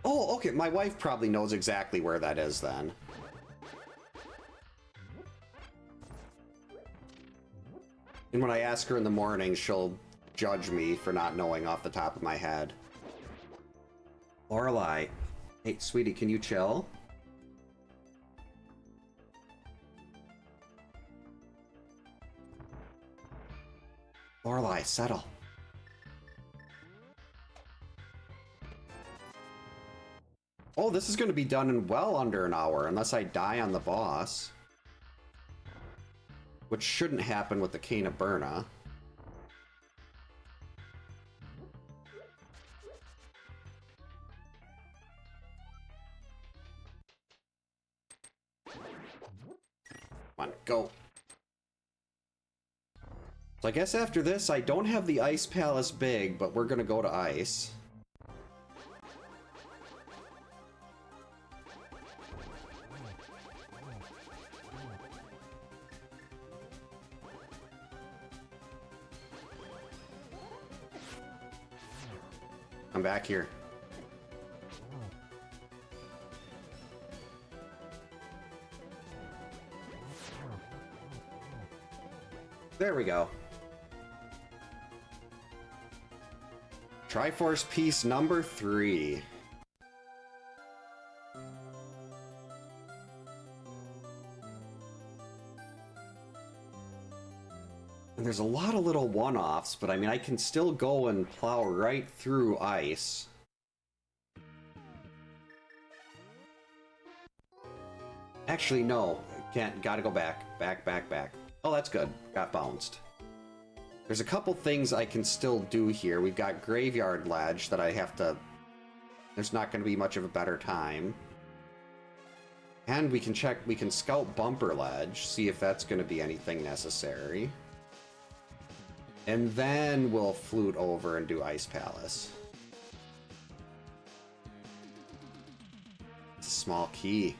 Oh, okay. My wife probably knows exactly where that is then. And when I ask her in the morning, she'll judge me for not knowing off the top of my head. Lorelai. Hey, sweetie, can you chill? Lorelai, settle. Oh, this is going to be done in well under an hour, unless I die on the boss. Which shouldn't happen with the Cane of Burna. Come on, go. So I guess after this, I don't have the Ice Palace big, but we're gonna go to Ice. I'm back here. There we go. Triforce piece number 3. And there's a lot of little one-offs, but I mean, I can still go and plow right through ice. Actually, no. Can't. Gotta go back. Back. Oh, that's good. Got bounced. There's a couple things I can still do here. We've got Graveyard Ledge that I have to... There's not going to be much of a better time. And we can scout Bumper Ledge, see if that's going to be anything necessary. And then we'll flute over and do Ice Palace. It's a small key.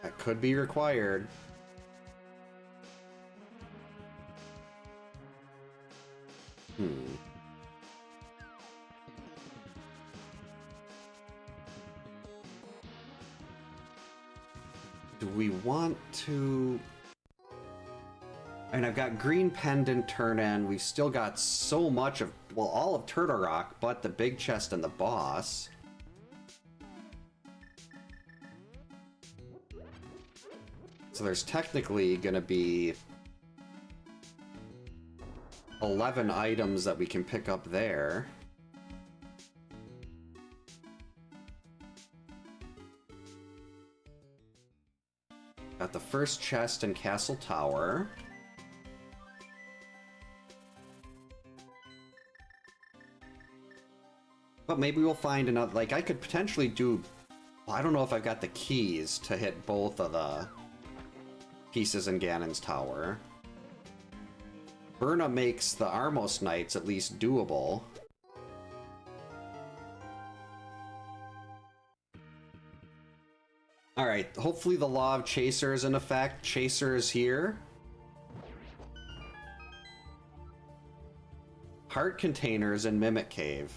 That could be required. Do we want to... And I've got green pendant turn in. We've still got so much of, well, all of Turtle Rock, but the big chest and the boss. So there's technically gonna be 11 items that we can pick up there. Got the first chest in Castle Tower. But maybe we'll find another, like I could potentially do, well, I don't know if I've got the keys to hit both of the pieces in Ganon's tower. Burna makes the Armos Knights at least doable. Alright, hopefully the Law of Chaser is in effect. Chaser is here. Heart Containers in Mimic Cave.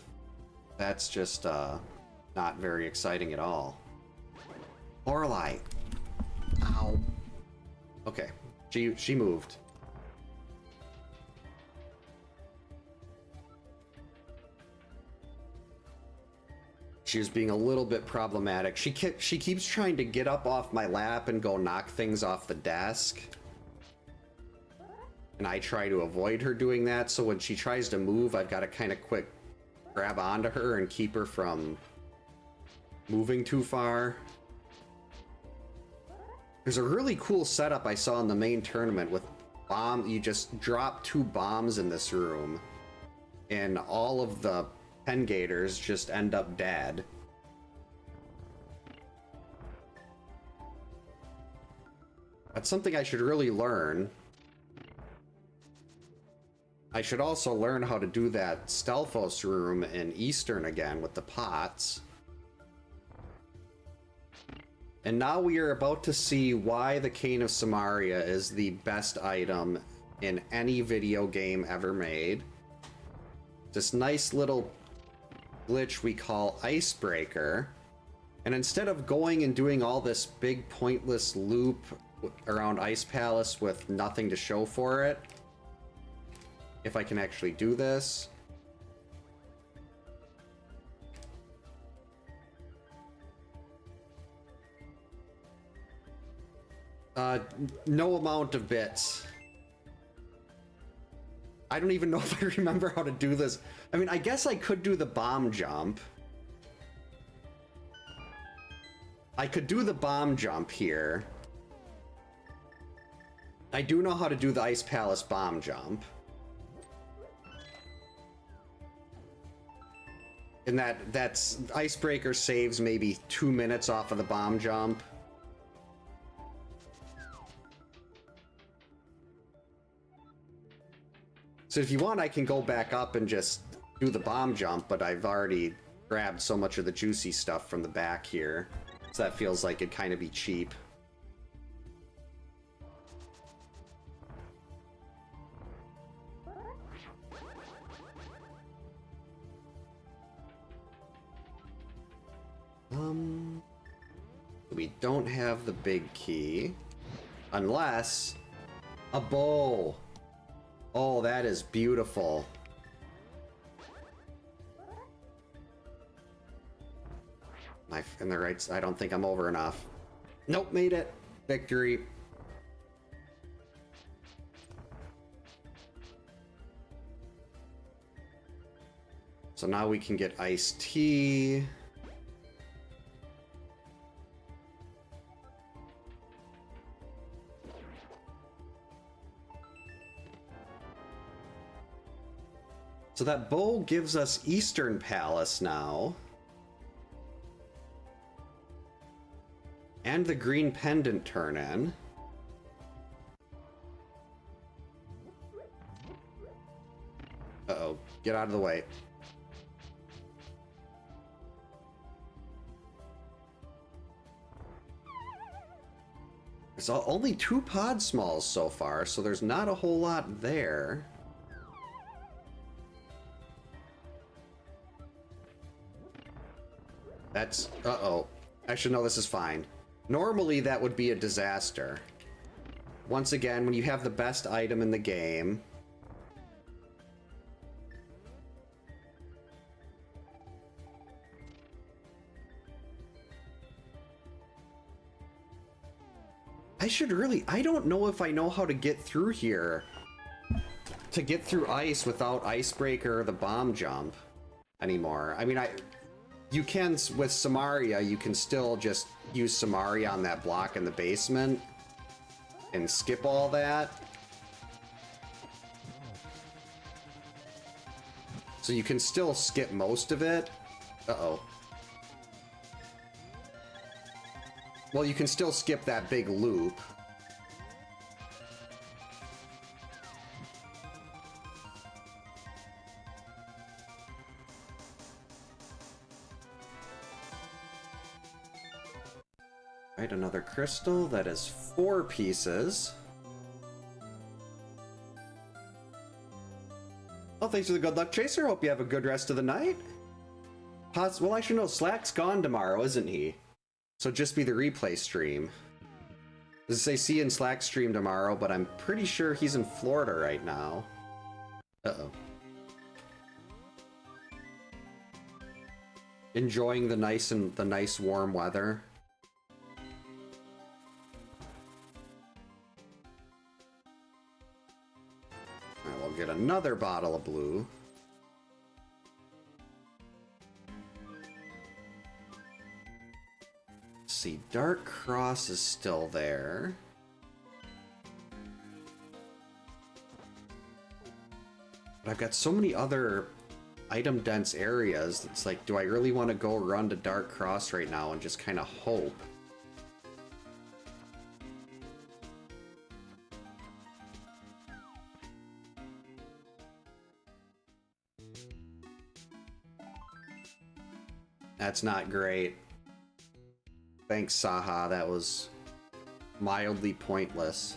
That's just, not very exciting at all. Lorelei. Ow. Okay, she moved. She was being a little bit problematic. She keeps trying to get up off my lap and go knock things off the desk. And I try to avoid her doing that, so when she tries to move, I've got to kind of quick grab onto her and keep her from moving too far. There's a really cool setup I saw in the main tournament with you just drop 2 bombs in this room and all of the Pen Gators just end up dead. That's something I should really learn. I should also learn how to do that Stelphos room in Eastern again with the pots. And now we are about to see why the Cane of Samaria is the best item in any video game ever made. This nice little glitch we call Icebreaker. And instead of going and doing all this big pointless loop around Ice Palace with nothing to show for it, if I can actually do this. No amount of bits. I don't even know if I remember how to do this. I mean, I guess I could do the bomb jump. I could do the bomb jump here. I do know how to do the Ice Palace bomb jump. And that's Icebreaker saves maybe 2 minutes off of the bomb jump. So if you want, I can go back up and just do the bomb jump, but I've already grabbed so much of the juicy stuff from the back here. So that feels like it'd kind of be cheap. We don't have the big key. Unless... a bow! Oh, that is beautiful. In the right... I don't think I'm over enough. Nope, made it. Victory. So now we can get iced tea. So that bow gives us Eastern Palace now. And the green pendant turn in. Uh-oh. Get out of the way. There's only 2 pod smalls so far, so there's not a whole lot there. That's... uh-oh. Actually, no, this is fine. Normally, that would be a disaster. Once again, when you have the best item in the game... I don't know if I know how to get through here. To get through ice without Icebreaker or the bomb jump anymore. I mean, you can, with Samaria, you can still just use Samaria on that block in the basement and skip all that. So you can still skip most of it. Uh-oh. Well, you can still skip that big loop. Right, another crystal. That is 4 pieces. Well, thanks for the good luck, Chaser. Hope you have a good rest of the night. Well, I should know. Slack's gone tomorrow, isn't he? So just be the replay stream. Does it say see you in Slack stream tomorrow, but I'm pretty sure he's in Florida right now. Uh-oh. Enjoying the nice warm weather. Alright, we'll get another bottle of blue. See, Dark Cross is still there. But I've got so many other item dense areas. It's like, do I really want to go run to Dark Cross right now and just kind of hope? That's not great. Thanks, Saha. That was mildly pointless.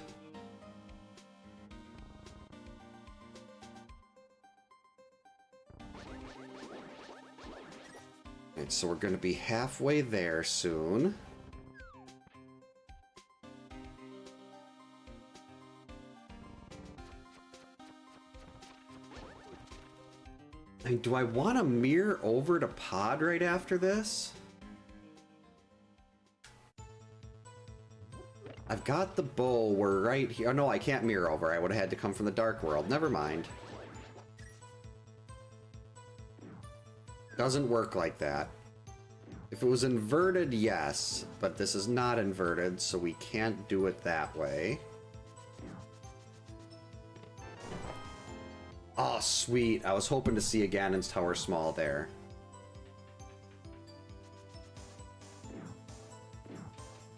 And so we're going to be halfway there soon. I mean, do I want to mirror over to Pod right after this? I've got the bow, we're right here. Oh no, I can't mirror over. I would have had to come from the Dark World. Never mind. Doesn't work like that. If it was inverted, yes. But this is not inverted, so we can't do it that way. Oh, sweet. I was hoping to see a Ganon's Tower Small there.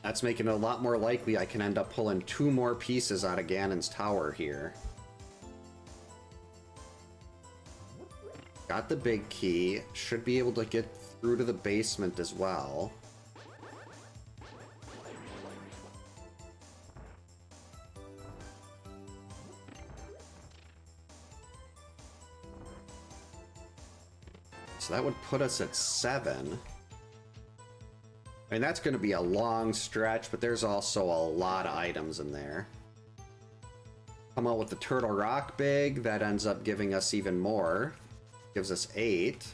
That's making it a lot more likely I can end up pulling 2 more pieces out of Ganon's Tower here. Got the big key. Should be able to get through to the basement as well. So that would put us at 7. I mean, that's going to be a long stretch, but there's also a lot of items in there. Come out with the Turtle Rock Big. That ends up giving us even more. Gives us 8.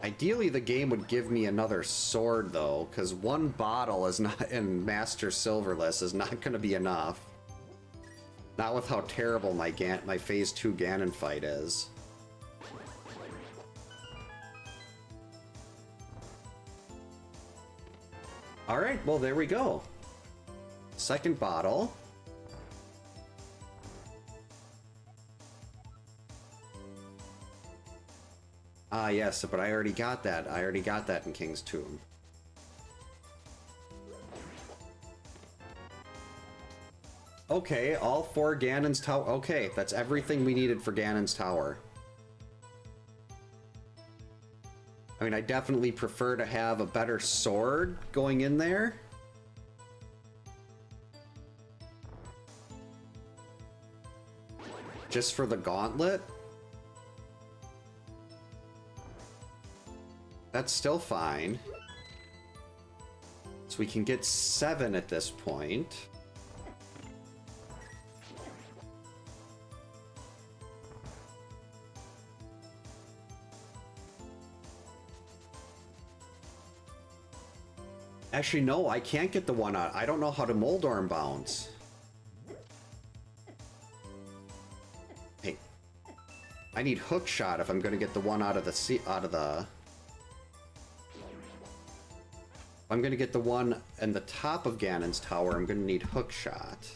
Ideally, the game would give me another sword, though, because 1 bottle is not in Master Silverless is not going to be enough. Not with how terrible my Phase 2 Ganon fight is. Alright, well, there we go. Second bottle. Ah, yes, but I already got that. I already got that in King's Tomb. Okay, all 4 Ganon's Tower. Okay, that's everything we needed for Ganon's Tower. I mean, I definitely prefer to have a better sword going in there. Just for the gauntlet. That's still fine. So we can get 7 at this point. Actually, no, I can't get the one out. I don't know how to Moldorm bounce. Hey, I need hook shot if I'm going to get the one out of the If I'm going to get the one in the top of Ganon's tower, I'm going to need hook shot.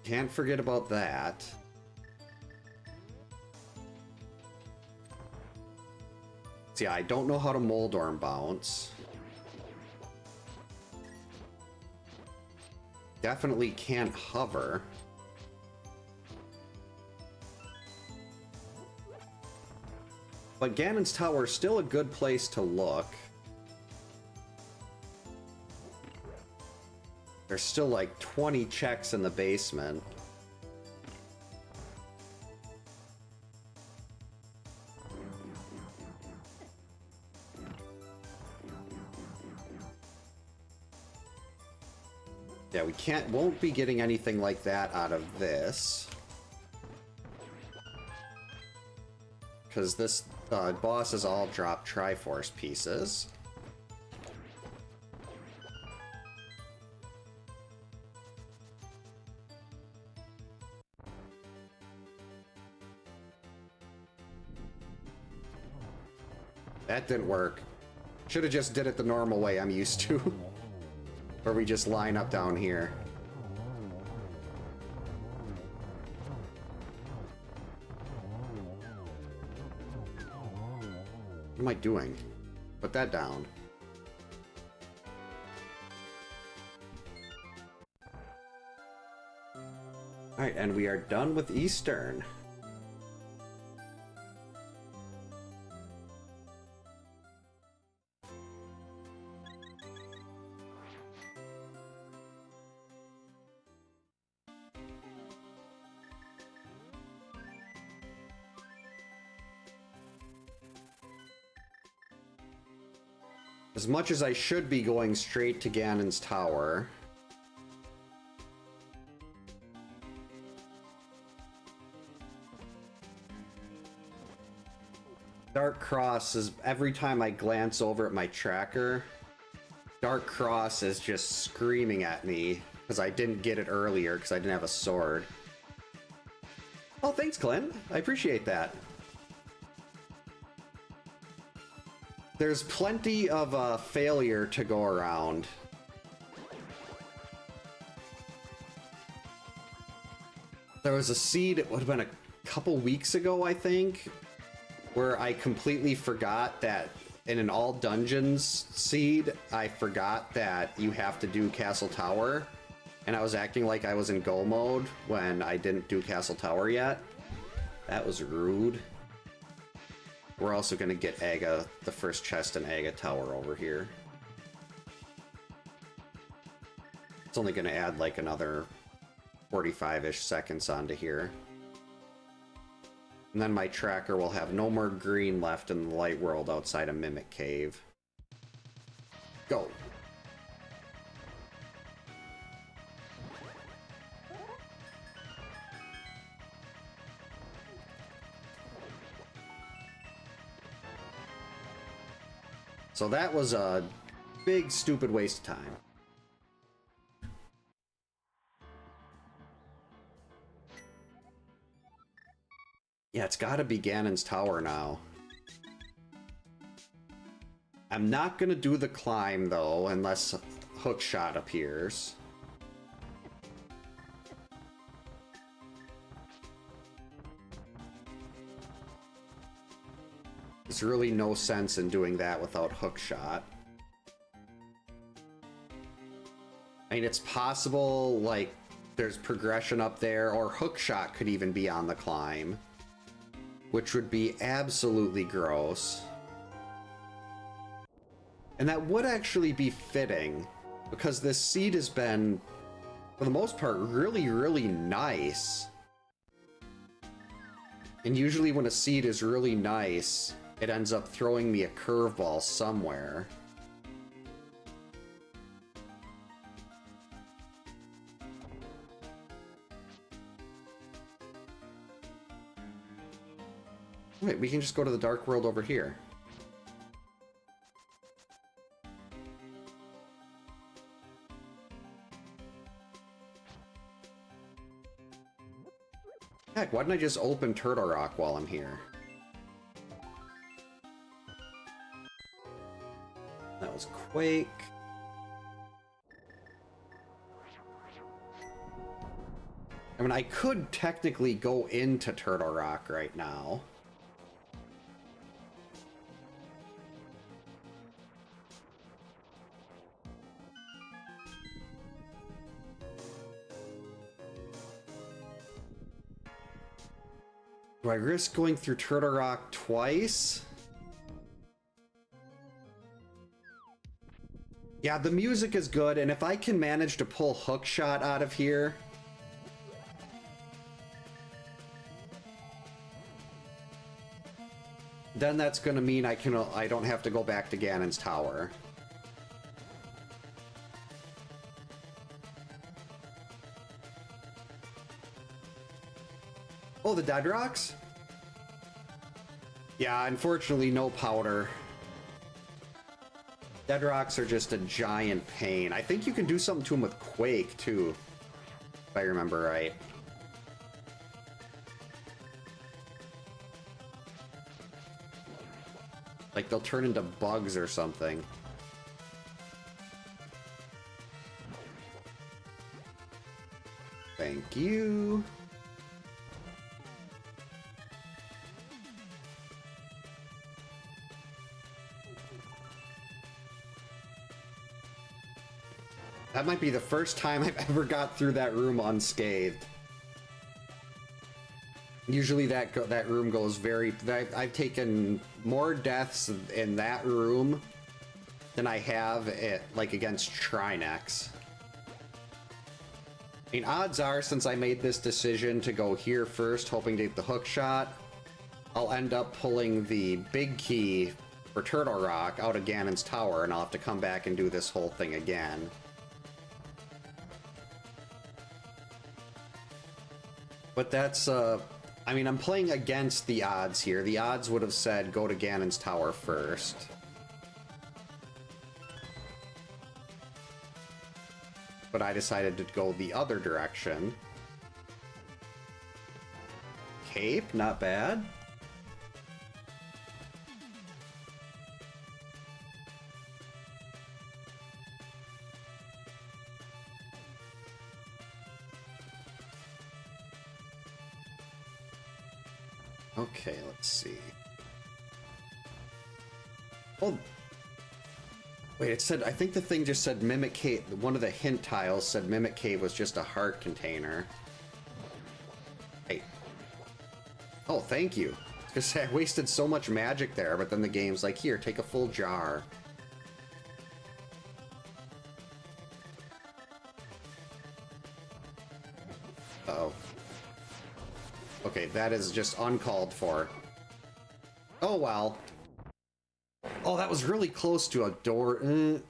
Can't forget about that. See, I don't know how to Moldorm bounce. Definitely can't hover. But Ganon's Tower is still a good place to look. There's still like 20 checks in the basement. Yeah, we won't be getting anything like that out of this. Because this boss has all dropped Triforce pieces. That didn't work. Should have just did it the normal way I'm used to. Where we just line up down here. What am I doing? Put that down. Alright, and we are done with Eastern. As much as I should be going straight to Ganon's Tower, Dark Cross is, every time I glance over at my tracker, Dark Cross is just screaming at me because I didn't get it earlier because I didn't have a sword. Oh, thanks, Clint. I appreciate that. There's plenty of failure to go around. There was a seed, it would have been a couple weeks ago, I think, where I completely forgot that in an all dungeons seed, I forgot that you have to do Castle Tower, and I was acting like I was in go mode when I didn't do Castle Tower yet. That was rude. We're also going to get Aga, the first chest in Aga Tower over here. It's only going to add like another 45-ish seconds onto here. And then my tracker will have no more green left in the light world outside of Mimic Cave. Go! So that was a big, stupid waste of time. Yeah, it's gotta be Ganon's Tower now. I'm not gonna do the climb, though, unless Hookshot appears. There's really no sense in doing that without hookshot. I mean, it's possible, like, there's progression up there, or hookshot could even be on the climb, which would be absolutely gross. And that would actually be fitting, because this seed has been, for the most part, really, really nice. And usually when a seed is really nice, it ends up throwing me a curveball somewhere. Wait, we can just go to the dark world over here. Heck, why didn't I just open Turtle Rock while I'm here? That was Quake. I mean, I could technically go into Turtle Rock right now. Do I risk going through Turtle Rock twice? Yeah, the music is good, and if I can manage to pull hookshot out of here... then that's gonna mean I don't have to go back to Ganon's Tower. Oh, the Dead Rocks? Yeah, unfortunately, no powder. Dead Rocks are just a giant pain. I think you can do something to them with Quake, too. If I remember right. Like, they'll turn into bugs or something. Thank you. That might be the first time I've ever got through that room unscathed. Usually that room goes very... I've taken more deaths in that room than I have like against Trinex. I mean, odds are, since I made this decision to go here first, hoping to get the hook shot, I'll end up pulling the big key for Turtle Rock out of Ganon's Tower, and I'll have to come back and do this whole thing again. But that's, I mean, I'm playing against the odds here. The odds would have said go to Ganon's Tower first. But I decided to go the other direction. Cape, not bad. Okay, let's see. Oh, wait, it said, I think the thing just said Mimic Cave. One of the hint tiles said Mimic Cave was just a heart container. Hey. Oh, thank you. Because I wasted so much magic there, but then the game's like, here, take a full jar. Uh-oh. Okay, that is just uncalled for. Oh, well. Oh, that was really close to a door. You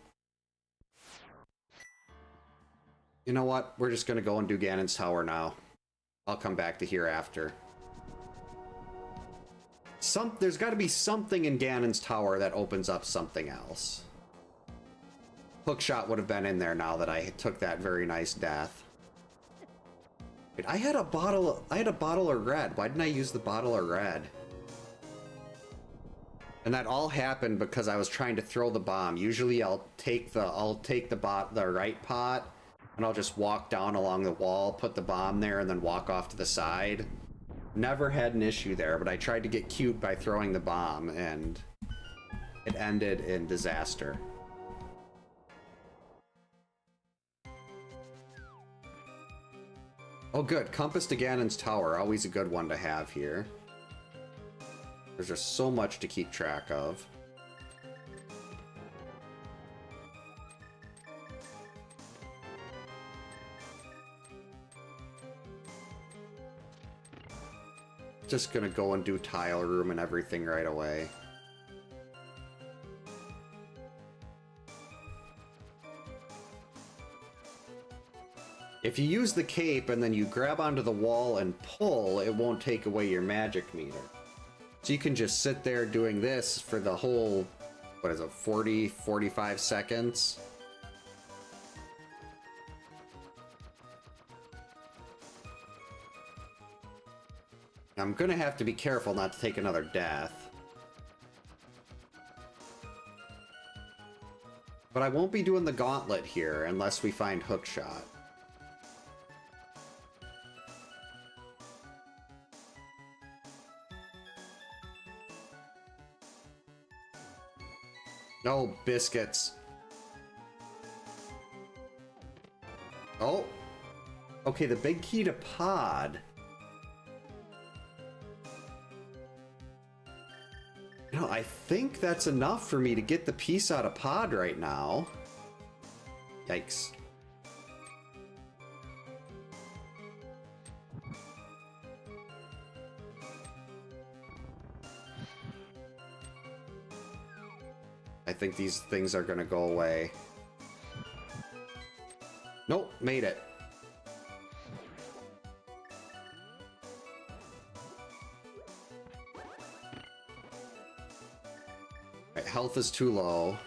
know what? We're just gonna go and do Ganon's Tower now. I'll come back to here after. There's gotta be something in Ganon's Tower that opens up something else. Hookshot would have been in there now that I took that very nice death. Wait, I had a bottle of red. Why didn't I use the bottle of red? And that all happened because I was trying to throw the bomb. Usually I'll take the right pot and I'll just walk down along the wall, put the bomb there, and then walk off to the side. Never had an issue there, but I tried to get cute by throwing the bomb, and it ended in disaster. Oh good, compass to Ganon's tower, always a good one to have here. There's just so much to keep track of. Just gonna go and do tile room and everything right away. If you use the cape and then you grab onto the wall and pull, it won't take away your magic meter. So you can just sit there doing this for the whole, what is it, 40, 45 seconds? I'm gonna have to be careful not to take another death. But I won't be doing the gauntlet here unless we find hookshot. No biscuits. Oh. Okay, the big key to pod. You know, I think that's enough for me to get the piece out of pod right now. Yikes. I think these things are gonna go away. Nope, made it. Right, health is too low.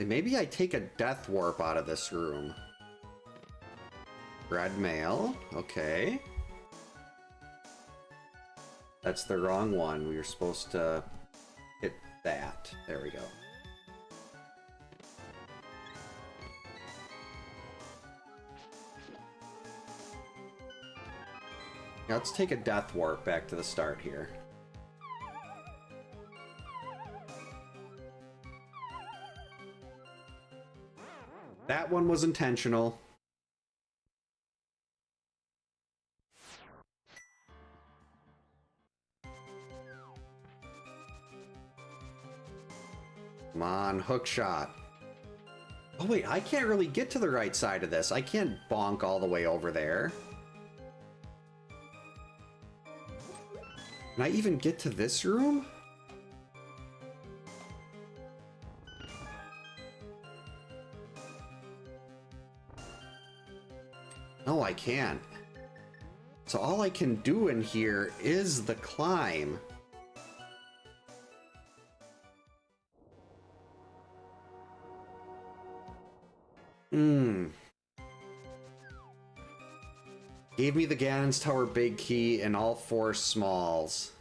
And maybe I take a death warp out of this room. Red mail, okay. That's the wrong one. We were supposed to hit that. There we go. Now let's take a death warp back to the start here. That one was intentional. Come on, hook shot. Oh wait, I can't really get to the right side of this. I can't bonk all the way over there. Can I even get to this room? No, I can't. So all I can do in here is the climb. Gave me the Ganon's Tower big key and all 4 smalls.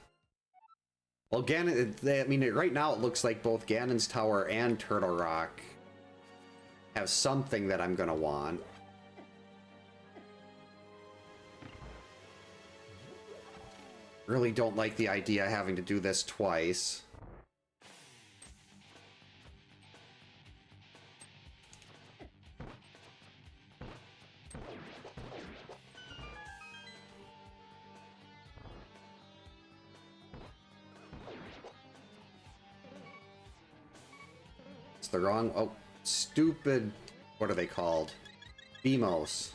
Well, Ganon, I mean, right now it looks like both Ganon's Tower and Turtle Rock have something that I'm gonna want. Really don't like the idea of having to do this twice. The wrong, oh, stupid, what are they called? Beamos.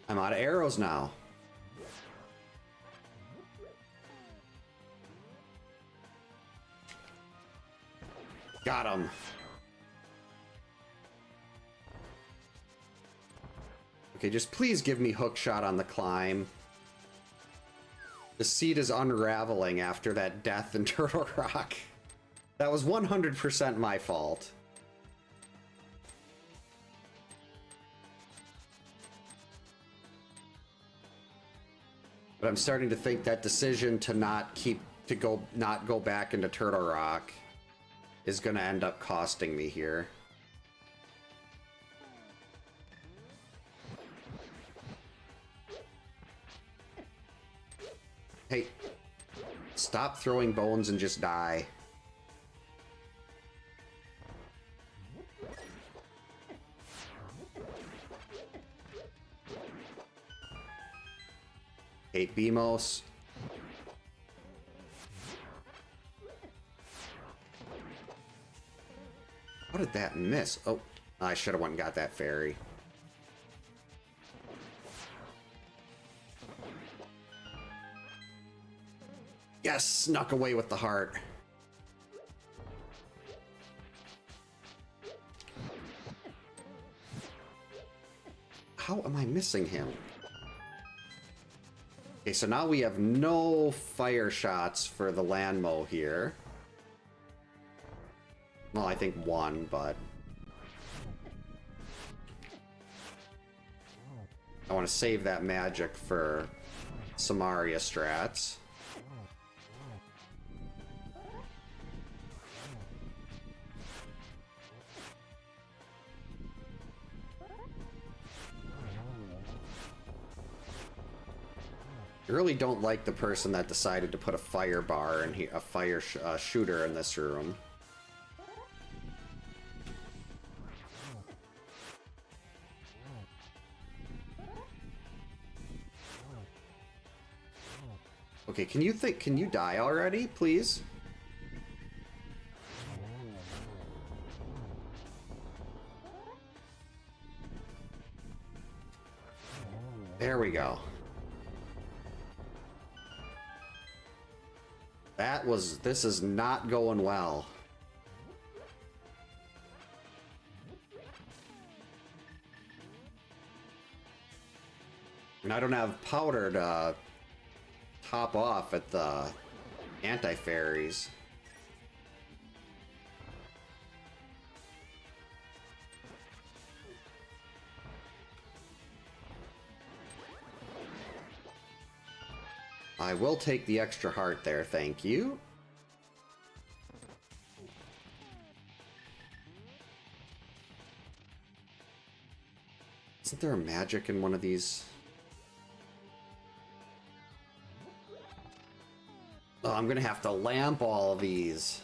I'm out of arrows now. Got him. Okay, just please give me hook shot on the climb. The seed is unraveling after that death in Turtle Rock. That was 100% my fault. But I'm starting to think that decision to not keep to not go back into Turtle Rock is gonna end up costing me here. Hey, stop throwing bones and just die. Hey, Beamos. How did that miss? Oh, I should have went and got that fairy. Yes, snuck away with the heart. How am I missing him? Okay, so now we have no fire shots for the Landmo here. Well, I think one, but... I want to save that magic for Samaria strats. I really don't like the person that decided to put a fire bar and a fire shooter in this room. Okay, can you die already, please? There we go. This is not going well. And I don't have powder to top off at the anti-fairies. I will take the extra heart there, thank you. Isn't there a magic in one of these? Oh, I'm gonna have to lamp all of these.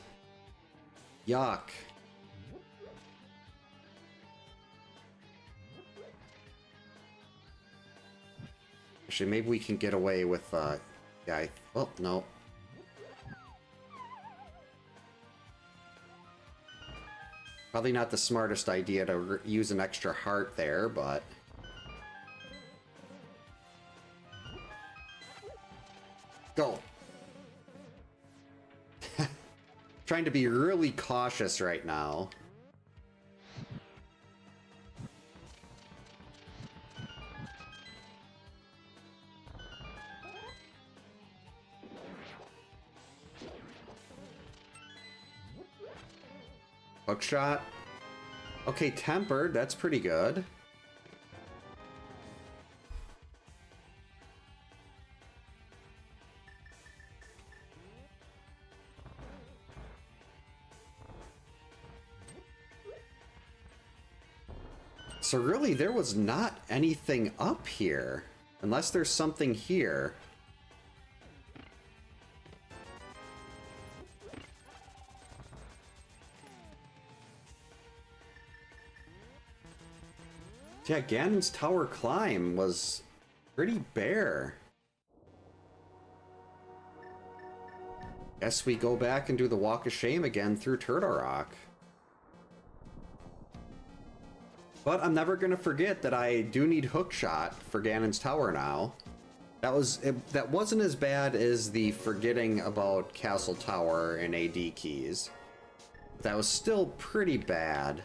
Yuck. Actually, maybe we can get away with, yeah, well, no. Probably not the smartest idea to use an extra heart there, but... Go! Trying to be really cautious right now. Hookshot. Okay, tempered. That's pretty good. So really, there was not anything up here. Unless there's something here. Yeah, Ganon's Tower climb was pretty bare. Guess we go back and do the Walk of Shame again through Turtle Rock. But I'm never gonna forget that I do need Hookshot for Ganon's Tower now. That wasn't as bad as the forgetting about Castle Tower and AD keys. But that was still pretty bad.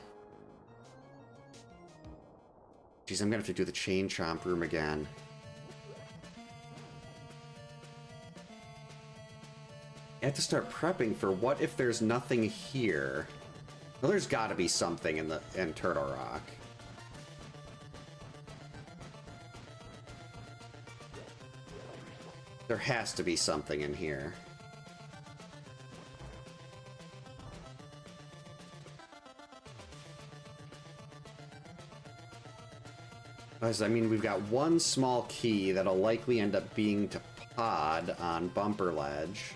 Jeez, I'm gonna have to do the Chain Chomp room again. I have to start prepping for what if there's nothing here. Well, there's gotta be something in Turtle Rock. There has to be something in here. As I mean, we've got one small key that'll likely end up being to pod on Bumper Ledge.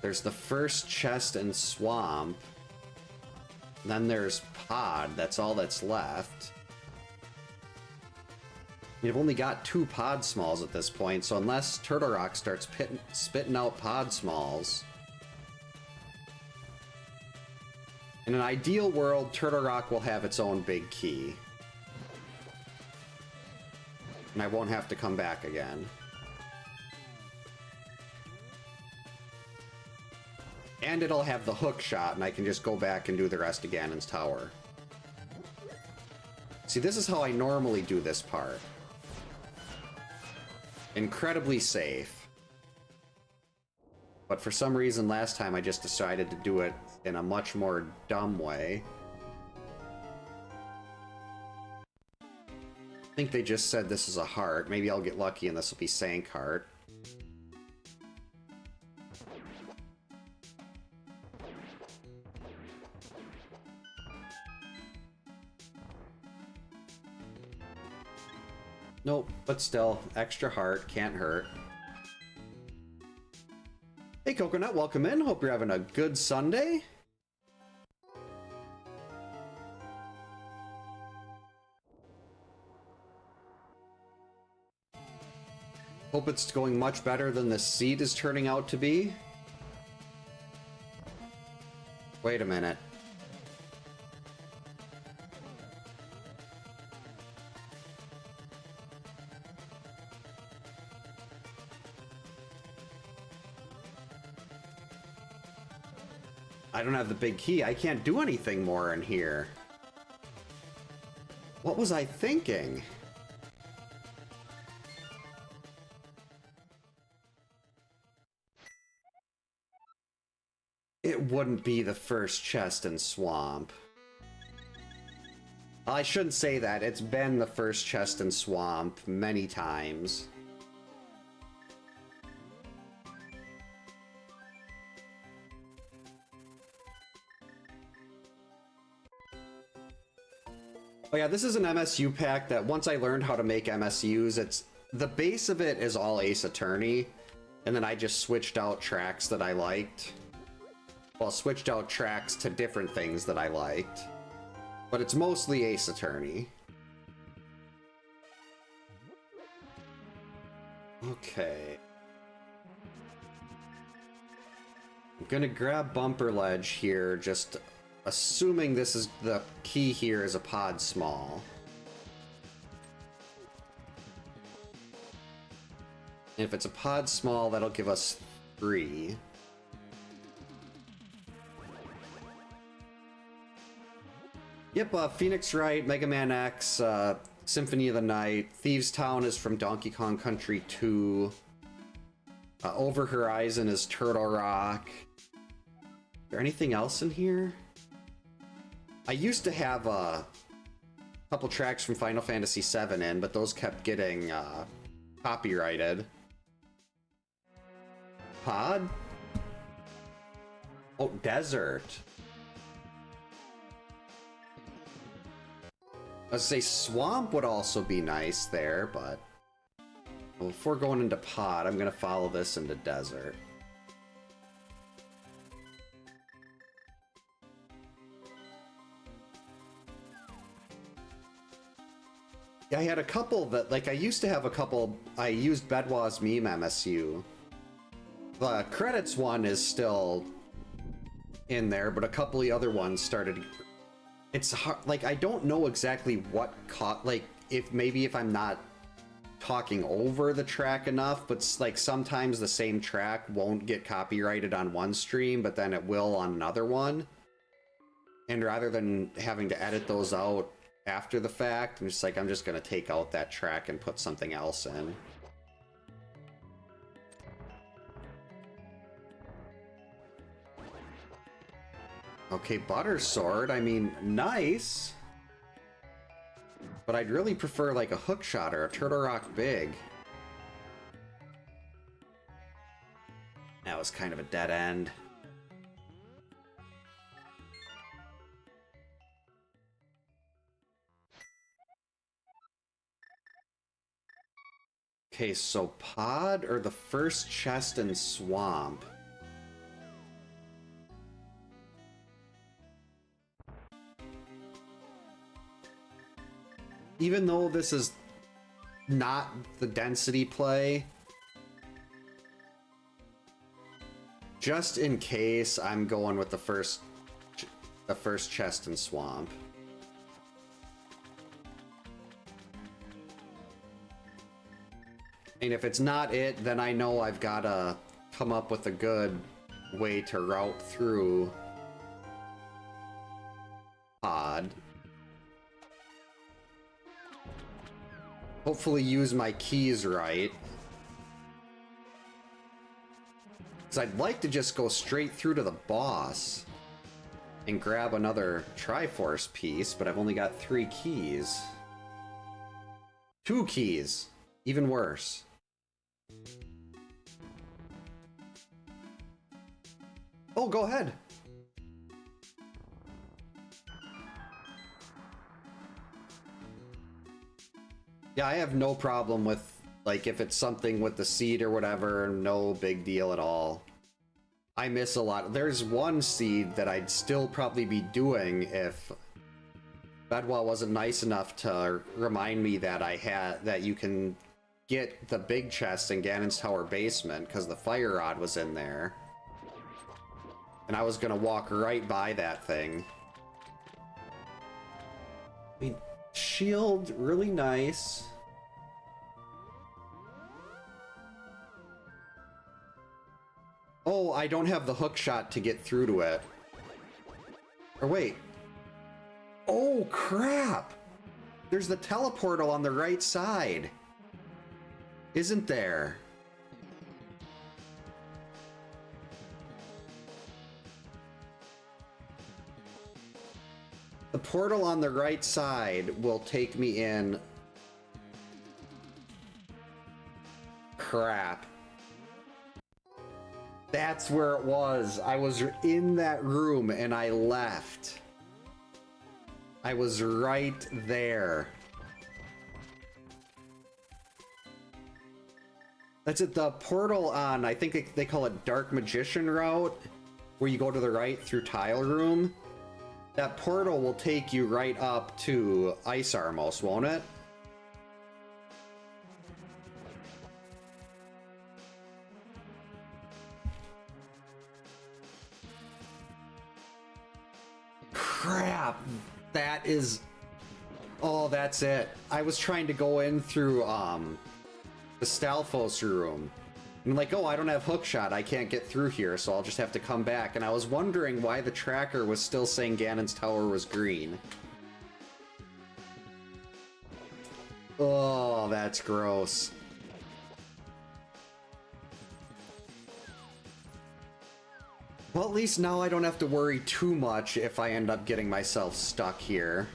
There's the first chest and swamp. Then there's pod. That's all that's left. We've only got 2 pod smalls at this point, so unless Turtle Rock starts spitting out pod smalls... In an ideal world, Turtle Rock will have its own big key. And I won't have to come back again. And it'll have the hook shot, and I can just go back and do the rest of Ganon's tower. See, this is how I normally do this part. Incredibly safe. But for some reason last time I just decided to do it in a much more dumb way. I think they just said this is a heart. Maybe I'll get lucky and this will be Sank Heart. Nope, but still, extra heart, can't hurt. Hey Coconut, welcome in. Hope you're having a good Sunday. Hope it's going much better than the seed is turning out to be. Wait a minute. I don't have the big key. I can't do anything more in here. What was I thinking? It wouldn't be the first chest and swamp. I shouldn't say that. It's been the first chest and swamp many times. Oh yeah, this is an MSU pack that once I learned how to make MSUs, the base of it is all Ace Attorney, and then I just switched out tracks that I liked. Well, switched out tracks to different things that I liked. But it's mostly Ace Attorney. Okay. I'm gonna grab Bumper Ledge here, just assuming this is the key here is a pod small. And if it's a pod small, that'll give us 3. Yep, Phoenix Wright, Mega Man X, Symphony of the Night, Thieves Town is from Donkey Kong Country 2. Over Horizon is Turtle Rock. Is there anything else in here? I used to have a couple tracks from Final Fantasy VII in, but those kept getting copyrighted. Pod? Oh, Desert. I was gonna say Swamp would also be nice there, but well, before going into Pod, I'm gonna follow this into Desert. Yeah, I had a couple that, like, I used to have a couple. I used Bedwaz Meme MSU. The credits one is still in there, but a couple of the other ones started. It's hard, like, I don't know exactly what caught, like, if I'm not talking over the track enough, but like sometimes the same track won't get copyrighted on one stream, but then it will on another one. And rather than having to edit those out after the fact, I'm just like, I'm just gonna take out that track and put something else in. Okay, Butter Sword, I mean, nice. But I'd really prefer like a hook shot or a Turtle Rock Big. That was kind of a dead end. Okay, so pod or the first chest in swamp? Even though this is not the density play, just in case, I'm going with the first chest in swamp. And if it's not it, then I know I've gotta come up with a good way to route through pod. Hopefully use my keys right. Because I'd like to just go straight through to the boss and grab another Triforce piece, but I've only got 3 keys. 2 keys! Even worse. Oh, go ahead! Yeah, I have no problem with, like, if it's something with the seed or whatever, no big deal at all. I miss a lot. There's one seed that I'd still probably be doing if Bedwell wasn't nice enough to remind me that that you can get the big chest in Ganon's Tower basement, because the fire rod was in there. And I was gonna walk right by that thing. I mean, shield, really nice. Oh, I don't have the hook shot to get through to it. Or wait. Oh, crap! There's the teleportal on the right side. Isn't there? The portal on the right side will take me in. Crap. That's where it was. I was in that room and I left. I was right there. That's it, the portal on, I think they call it Dark Magician route, where you go to the right through Tile Room. That portal will take you right up to Ice Armos, won't it? Crap! That is... Oh, that's it. I was trying to go in through, the Stalfos room. And I'm like, oh, I don't have hookshot. I can't get through here, so I'll just have to come back. And I was wondering why the tracker was still saying Ganon's Tower was green. Oh, that's gross. Well, at least now I don't have to worry too much if I end up getting myself stuck here.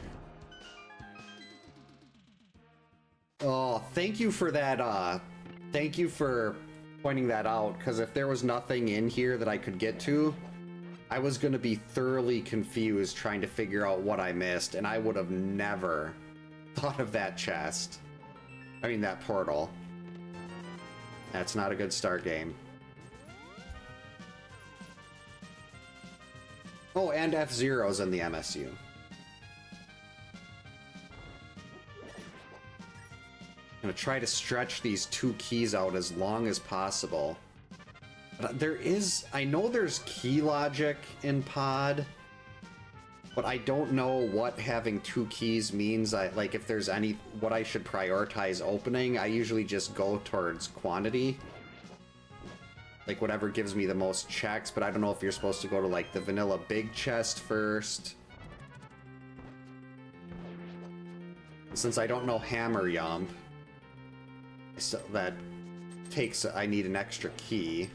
Oh, thank you for that, thank you for pointing that out, because if there was nothing in here that I could get to, I was going to be thoroughly confused trying to figure out what I missed, and I would have never thought of that chest. I mean, that portal. That's not a good start game. Oh, and F-Zero's in the MSU. I'm gonna try to stretch these 2 keys out as long as possible. But there is... I know there's key logic in pod, but I don't know what having 2 keys means. Like, if there's any... what I should prioritize opening, I usually just go towards quantity. Like, whatever gives me the most checks, but I don't know if you're supposed to go to, like, the vanilla big chest first. Since I don't know Hammer Yump, so that takes... I need an extra key.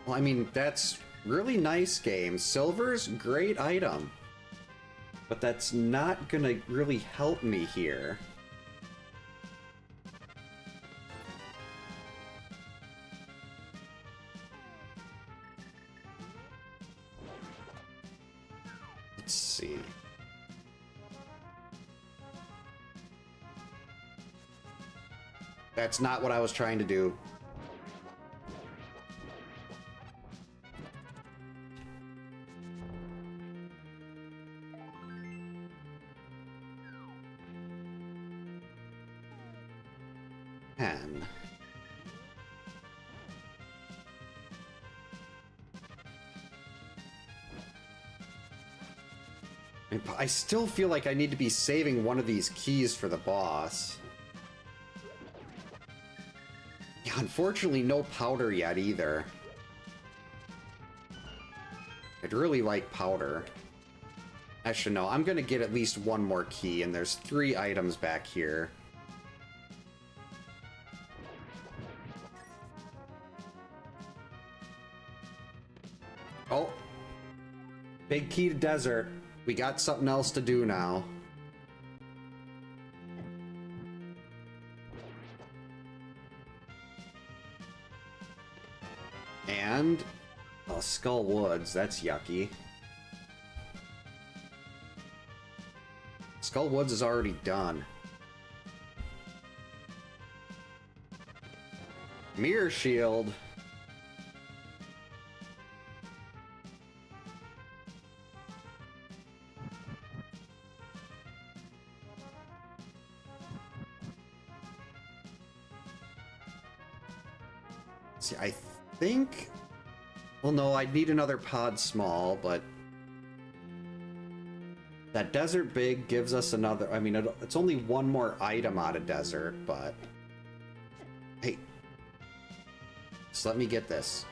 Well, I mean, that's really nice game. Silver's great item. But that's not gonna really help me here. Let's see. That's not what I was trying to do. Pen. I still feel like I need to be saving one of these keys for the boss. Yeah, unfortunately, no powder yet either. I'd really like powder. Actually, no, I'm gonna get at least one more key, and there's 3 items back here. Oh! Big key to desert. We got something else to do now. And... oh, Skull Woods, that's yucky. Skull Woods is already done. Mirror Shield. See, I think... well, no, I'd need another pod small, but... that desert big gives us another... I mean, it's only one more item out of desert, but... hey. Just let me get this.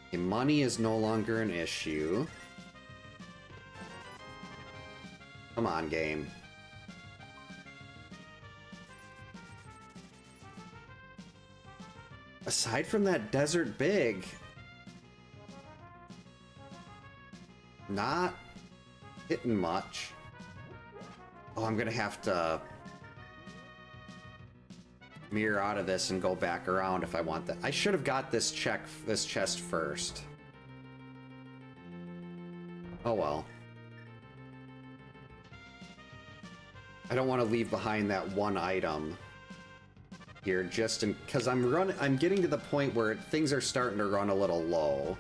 Okay, money is no longer an issue. Come on, game. Aside from that desert big, not hitting much. Oh, I'm gonna have to mirror out of this and go back around if I want that. I should have got this chest first. Oh well. I don't want to leave behind that one item here, just in because I'm getting to the point where things are starting to run a little low.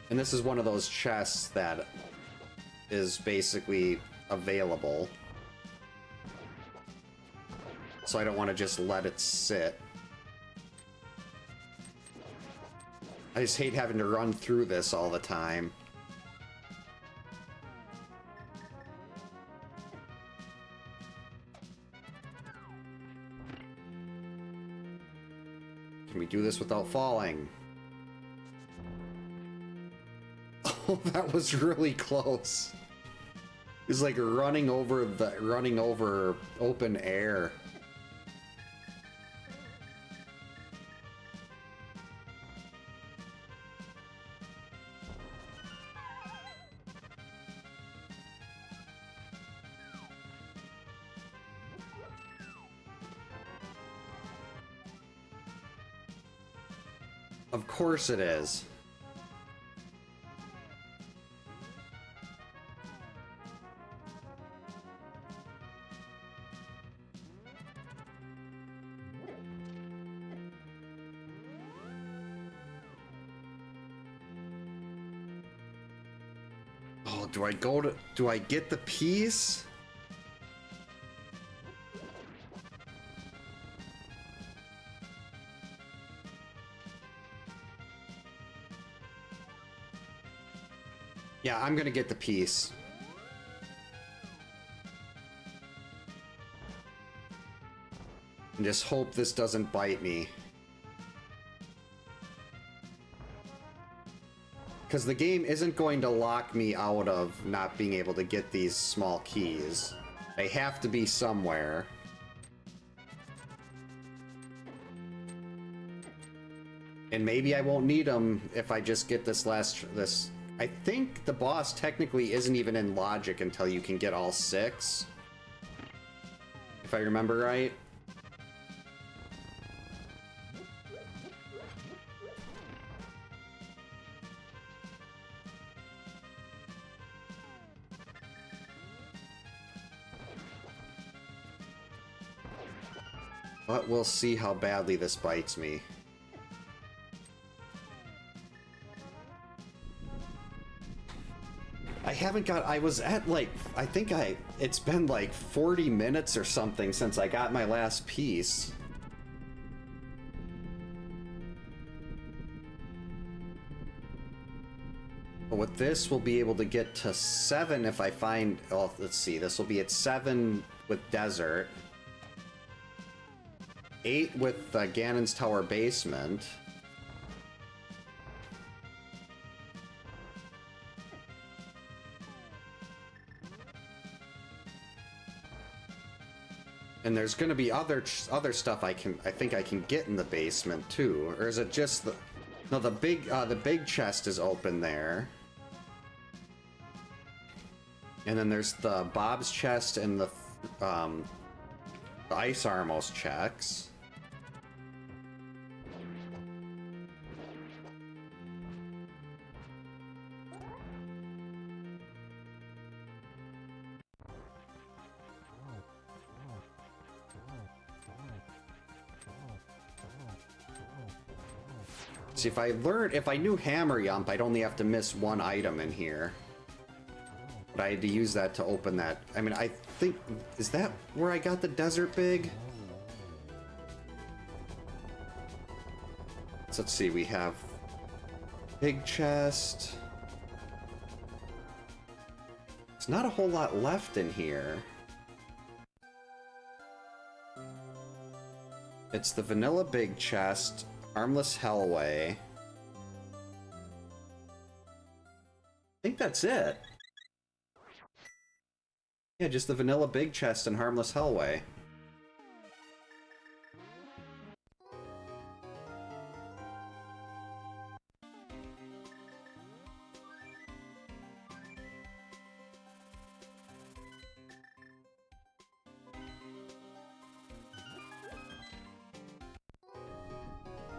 And this is one of those chests that is basically available. So I don't want to just let it sit. I just hate having to run through this all the time. Can we do this without falling? Oh, that was really close. It's like running over open air. Of course it is. Oh, do I get the piece? Yeah, I'm gonna get the piece. And just hope this doesn't bite me. Because the game isn't going to lock me out of not being able to get these small keys. They have to be somewhere. And maybe I won't need them if I just get this I think the boss technically isn't even in logic until you can get all 6. If I remember right. But we'll see how badly this bites me. I haven't got, I was at like, it's been like 40 minutes or something since I got my last piece. But with this, we'll be able to get to 7 if I find, oh, let's see, this will be at 7 with Desert. 8 with Ganon's Tower Basement. And there's going to be other stuff I think I can get in the basement too, or is it just the? No, the big chest is open there. And then there's the Bob's chest and the Ice Armos checks. See, if I knew Hammer Yump, I'd only have to miss one item in here. But I had to use that to open that. I mean, I think, is that where I got the Desert Big? So let's see, we have big chest. There's not a whole lot left in here. It's the vanilla big chest. Harmless Hellway. I think that's it. Yeah, just the vanilla big chest and Harmless Hellway.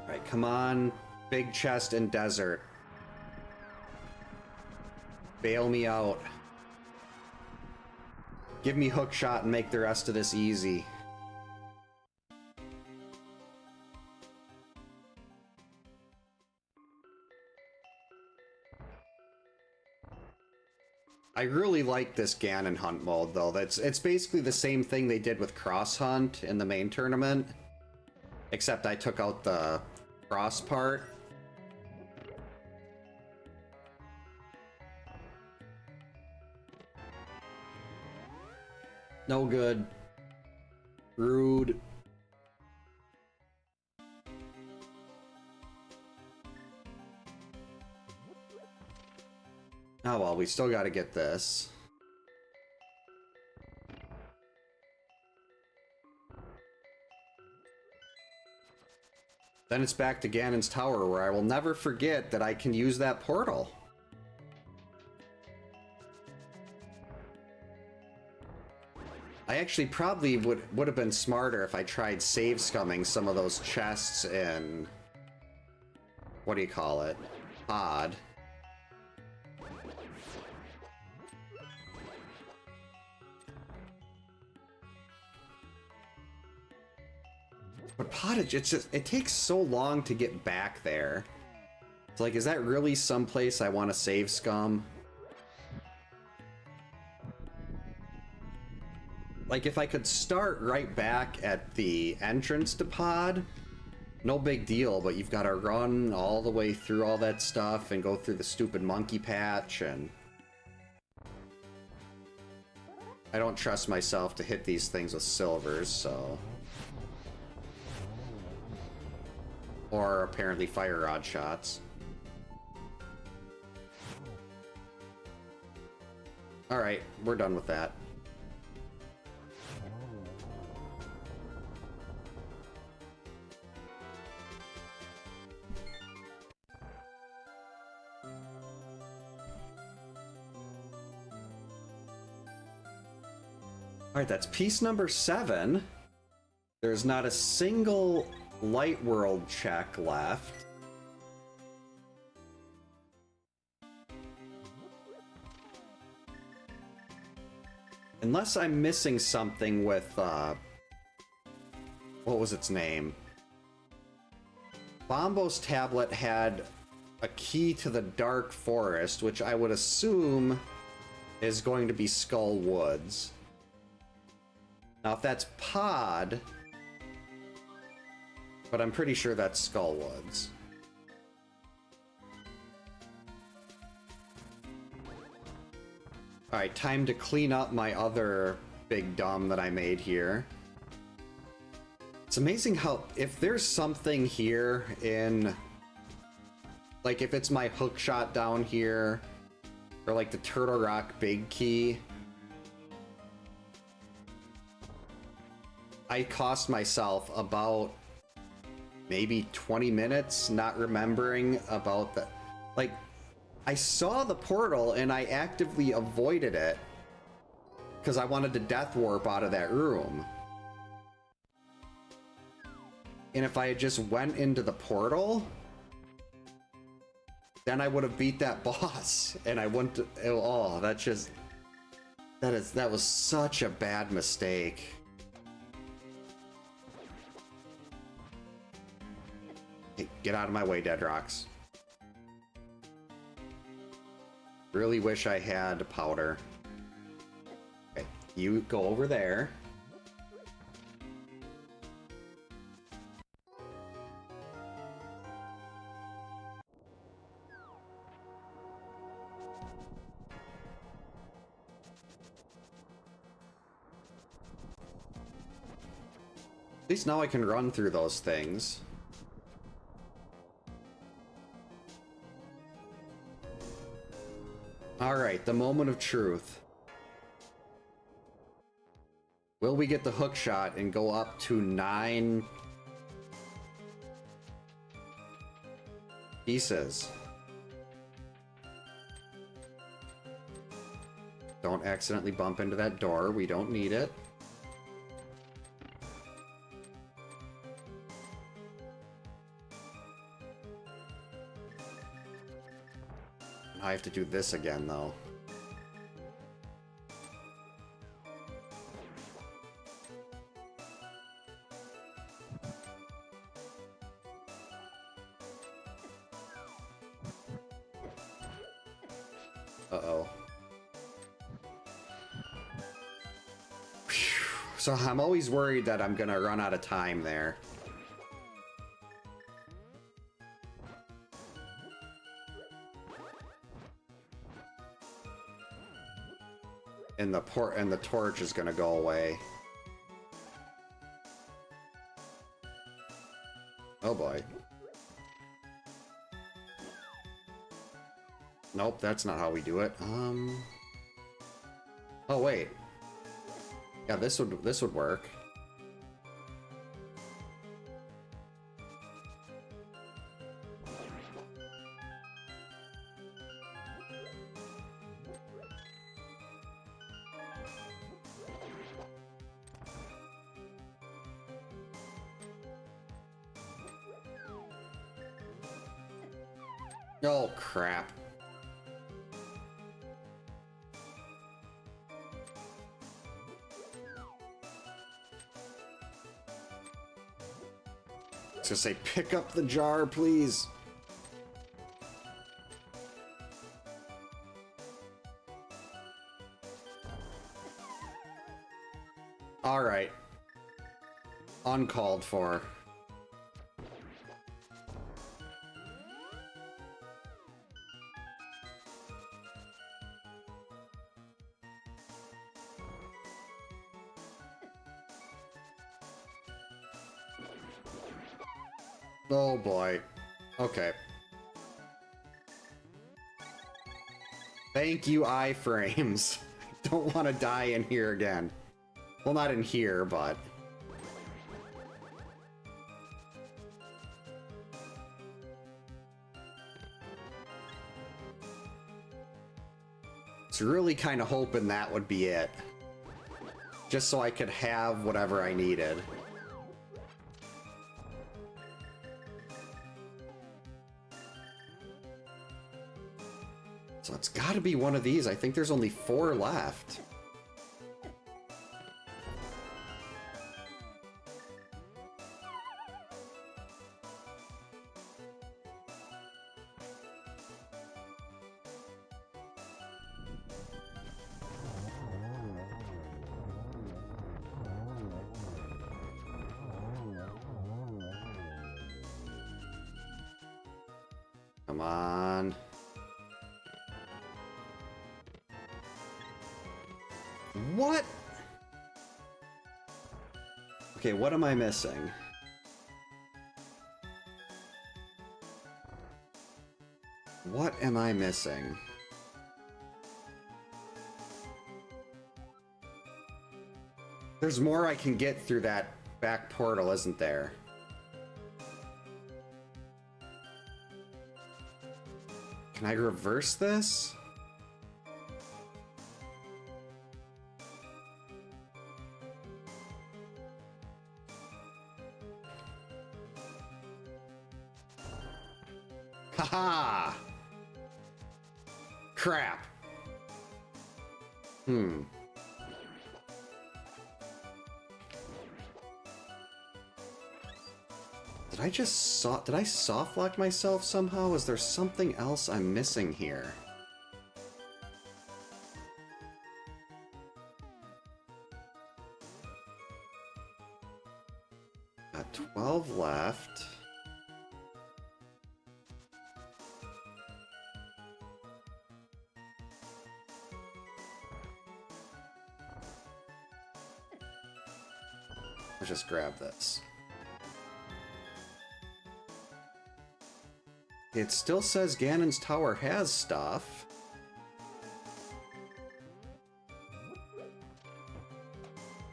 Alright, come on, big chest and desert. Bail me out. Give me hook shot and make the rest of this easy. I really like this Ganon hunt mode though. It's basically the same thing they did with Cross Hunt in the main tournament. Except I took out the cross part. No good. Rude. Oh well, we still gotta get this. Then it's back to Ganon's Tower, where I will never forget that I can use that portal. I actually probably would have been smarter if I tried save scumming some of those chests in... what do you call it? Pod. But pottage, it takes so long to get back there. It's like, is that really someplace I want to save scum? Like, if I could start right back at the entrance to pod, no big deal, but you've got to run all the way through all that stuff and go through the stupid monkey patch, and... I don't trust myself to hit these things with silvers, so... Or apparently fire rod shots. Alright, we're done with that. Alright, that's piece number 7. There's not a single Light World check left. Unless I'm missing something with, what what was its name? Bombo's tablet had a key to the Dark Forest, which I would assume is going to be Skull Woods. Now, if that's Pod, but I'm pretty sure that's Skull Woods. Alright, time to clean up my other big dumb that I made here. It's amazing how, if there's something here in, like if it's my hook shot down here, or like the Turtle Rock big key, I cost myself about maybe 20 minutes not remembering about the, like, I saw the portal and I actively avoided it because I wanted to death warp out of that room. And if I had just went into the portal, then I would have beat that boss. And I wouldn't. Oh, that's just, that was such a bad mistake. Hey, get out of my way, Dead Rocks. Really wish I had powder. Okay, you go over there. At least now I can run through those things. Alright, the moment of truth. Will we get the hook shot and go up to 9 pieces? Don't accidentally bump into that door. We don't need it. I have to do this again, though. Uh-oh. Phew. So I'm always worried that I'm gonna run out of time there. And the torch is gonna go away. Oh boy. Nope, that's not how we do it. Oh wait. Yeah, this would work. Oh, crap. I was gonna say, pick up the jar, please. All right. Uncalled for. Oh boy. Okay. Thank you, iframes. I don't want to die in here again. Well, not in here, but... it's really kind of hoping that would be it. Just so I could have whatever I needed. So it's gotta be one of these. I think there's only 4 left. Come on. What? Okay, what am I missing? What am I missing? There's more I can get through that back portal, isn't there? Can I reverse this? Haha! Crap. Did I soft lock myself somehow? Is there something else I'm missing here? Got 12 left. Let's just grab this. It still says Ganon's tower has stuff.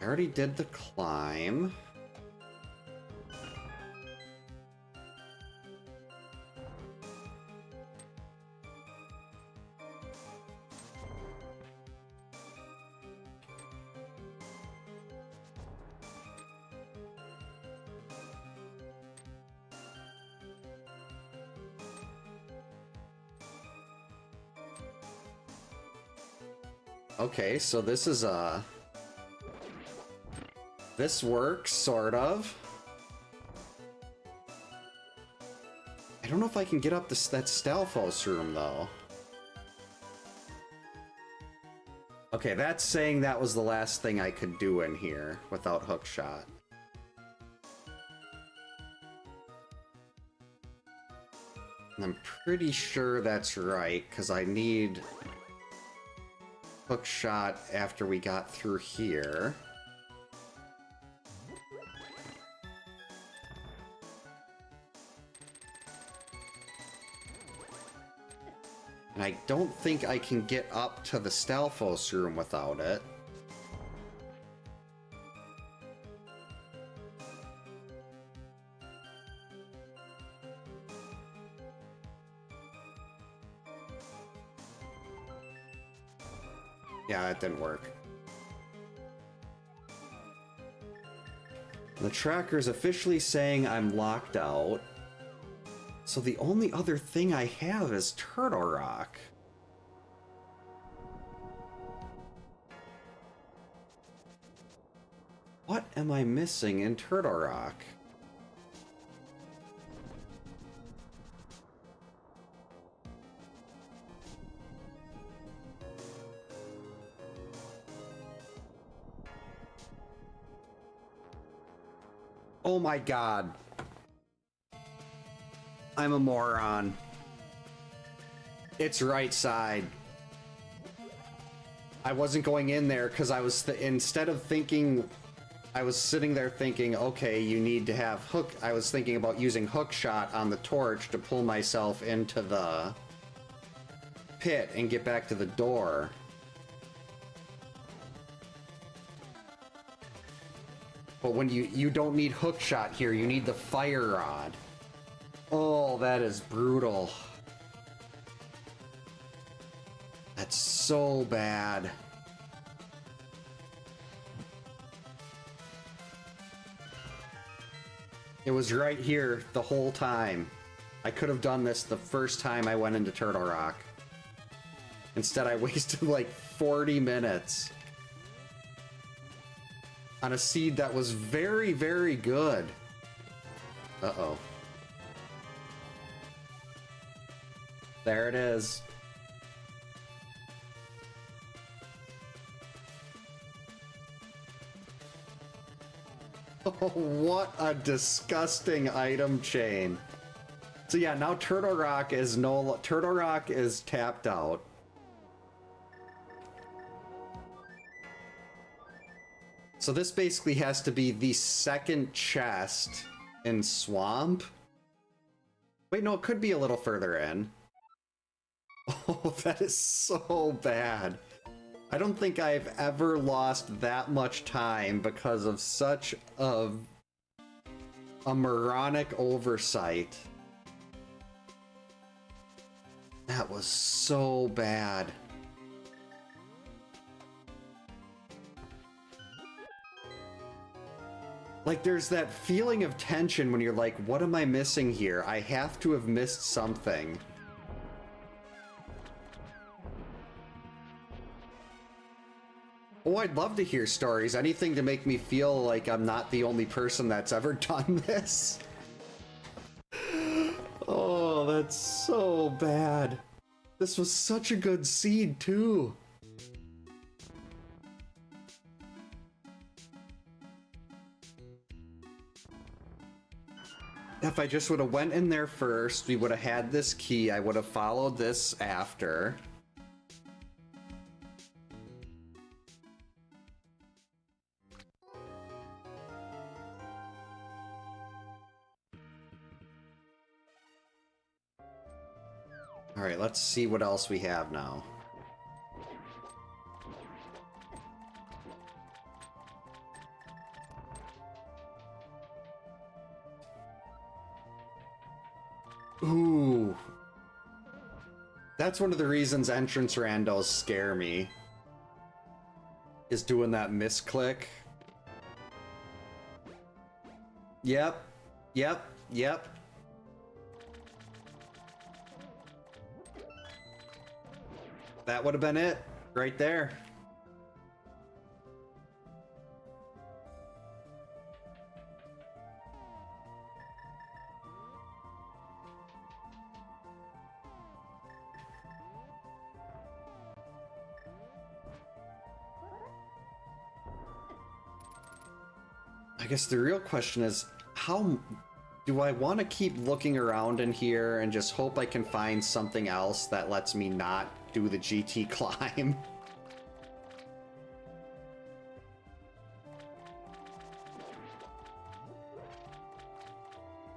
I already did the climb. Okay, so this is this works, sort of. I don't know if I can get up that Stalfos room, though. Okay, that's saying that was the last thing I could do in here without hookshot. And I'm pretty sure that's right, because I need hookshot after we got through here. And I don't think I can get up to the Stalfos room without it. Yeah, that didn't work. The tracker's officially saying I'm locked out. So the only other thing I have is Turtle Rock. What am I missing in Turtle Rock? Oh my god. I'm a moron. It's right side. I wasn't going in there because I was instead of thinking, I was sitting there thinking, okay, you need to have hook. I was thinking about using hookshot on the torch to pull myself into the pit and get back to the door. But when you don't need hookshot here, you need the fire rod. Oh, that is brutal. That's so bad. It was right here the whole time. I could have done this the first time I went into Turtle Rock. Instead, I wasted like 40 minutes on a seed that was very, very good. Uh-oh. There it is. Oh, what a disgusting item chain. So yeah, now Turtle Rock is tapped out. So this basically has to be the second chest in Swamp. Wait, no, it could be a little further in. Oh, that is so bad. I don't think I've ever lost that much time because of such a moronic oversight. That was so bad. Like, there's that feeling of tension when you're like, what am I missing here? I have to have missed something. Oh, I'd love to hear stories. Anything to make me feel like I'm not the only person that's ever done this. Oh, that's so bad. This was such a good seed, too. If I just would have went in there first, we would have had this key. I would have followed this after. All right, let's see what else we have now. Ooh. That's one of the reasons entrance randos scare me. Is doing that misclick. Yep. Yep. Yep. That would have been it. Right there. I guess the real question is, how do I want to keep looking around in here and just hope I can find something else that lets me not do the GT climb?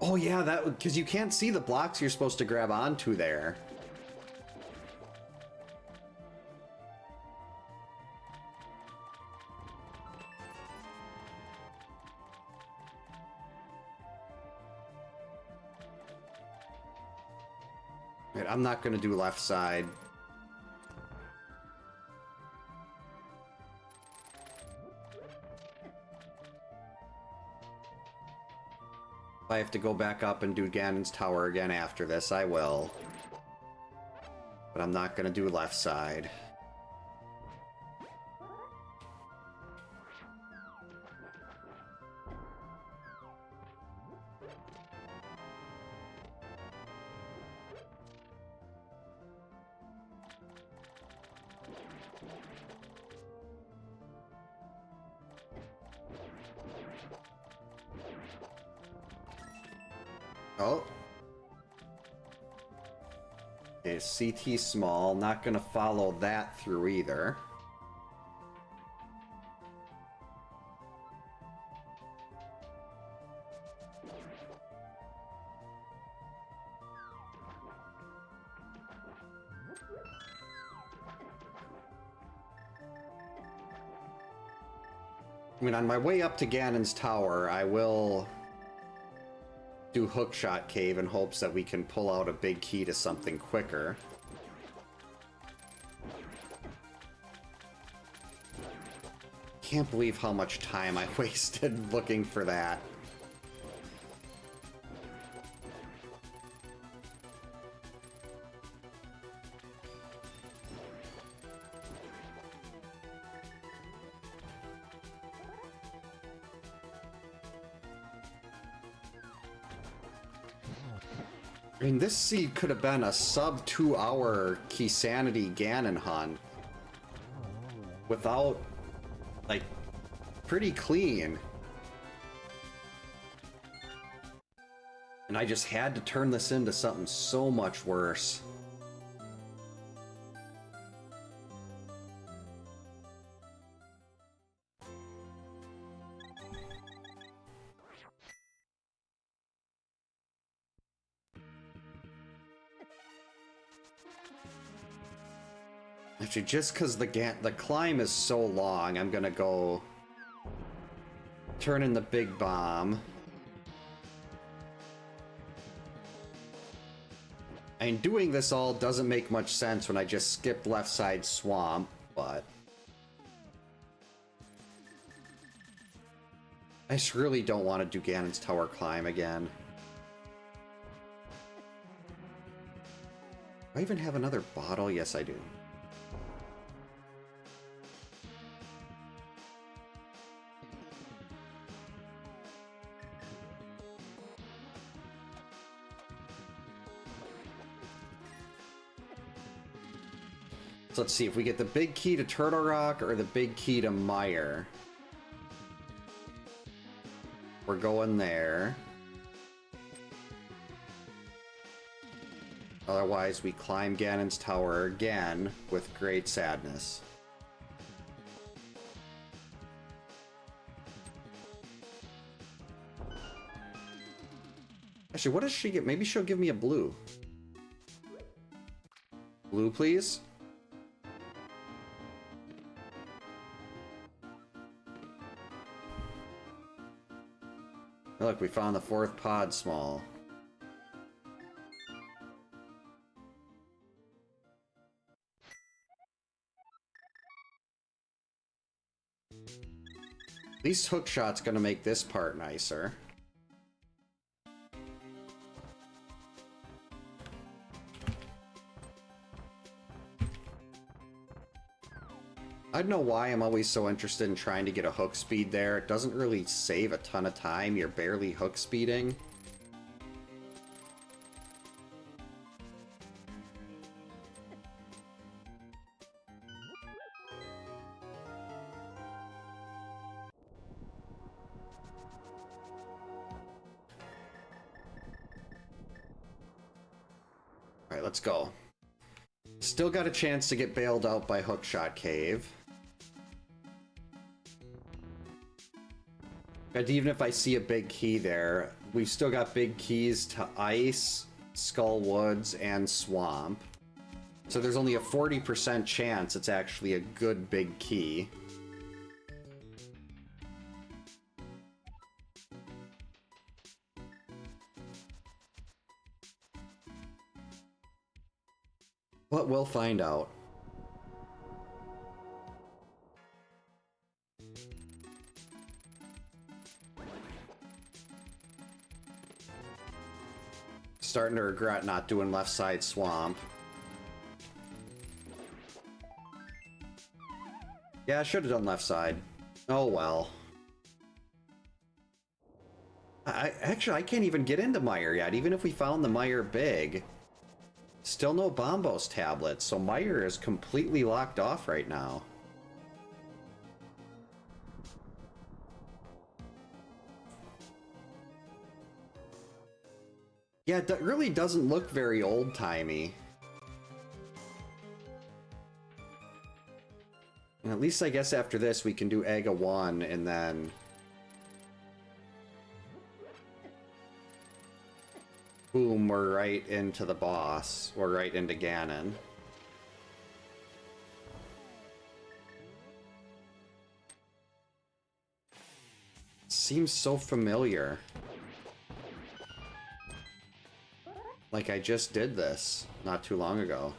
Oh yeah, that, because you can't see the blocks you're supposed to grab onto there. Right, I'm not going to do left side. If I have to go back up and do Ganon's Tower again after this, I will. But I'm not going to do left side. Oh. Okay, CT small. Not gonna follow that through either. I mean, on my way up to Ganon's Tower, I will do Hookshot Cave in hopes that we can pull out a big key to something quicker. Can't believe how much time I wasted looking for that. I mean, this seed could have been a sub 2 hour Key Sanity Ganon hunt. Without, like, pretty clean. And I just had to turn this into something so much worse. Actually, just because the climb is so long, I'm gonna go turn in the big bomb. And doing this all doesn't make much sense when I just skipped left side swamp, but I just really don't want to do Ganon's tower climb again. Do I even have another bottle? Yes, I do. So let's see if we get the big key to Turtle Rock or the big key to Mire. We're going there. Otherwise, we climb Ganon's tower again with great sadness. Actually, what does she get? Maybe she'll give me a blue. Blue, please. Look, we found the fourth pod small. At least hookshot's gonna make this part nicer. I don't know why I'm always so interested in trying to get a hook speed there. It doesn't really save a ton of time. You're barely hook speeding. Alright, let's go. Still got a chance to get bailed out by Hookshot Cave. And even if I see a big key there, we've still got big keys to Ice, Skull Woods, and Swamp. So there's only a 40% chance it's actually a good big key. But we'll find out. Starting to regret not doing left side swamp. Yeah, I should have done left side. Oh well. Actually, I can't even get into Mire yet, even if we found the Mire big. Still no Bombos tablets, so Mire is completely locked off right now. Yeah, it really doesn't look very old-timey. At least I guess after this we can do Ega 1 and then... boom, we're right into the boss. We're right into Ganon. Seems so familiar. Like I just did this not too long ago.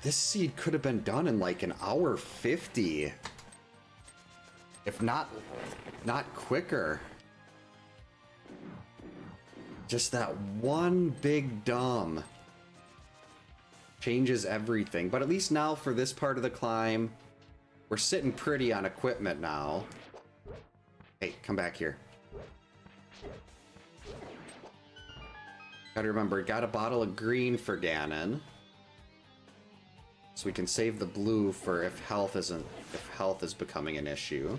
This seed could have been done in like an hour 50. If not quicker. Just that one big dumb changes everything. But at least now for this part of the climb, we're sitting pretty on equipment now. Hey, come back here. Gotta remember, got a bottle of green for Ganon. So we can save the blue for if health is becoming an issue.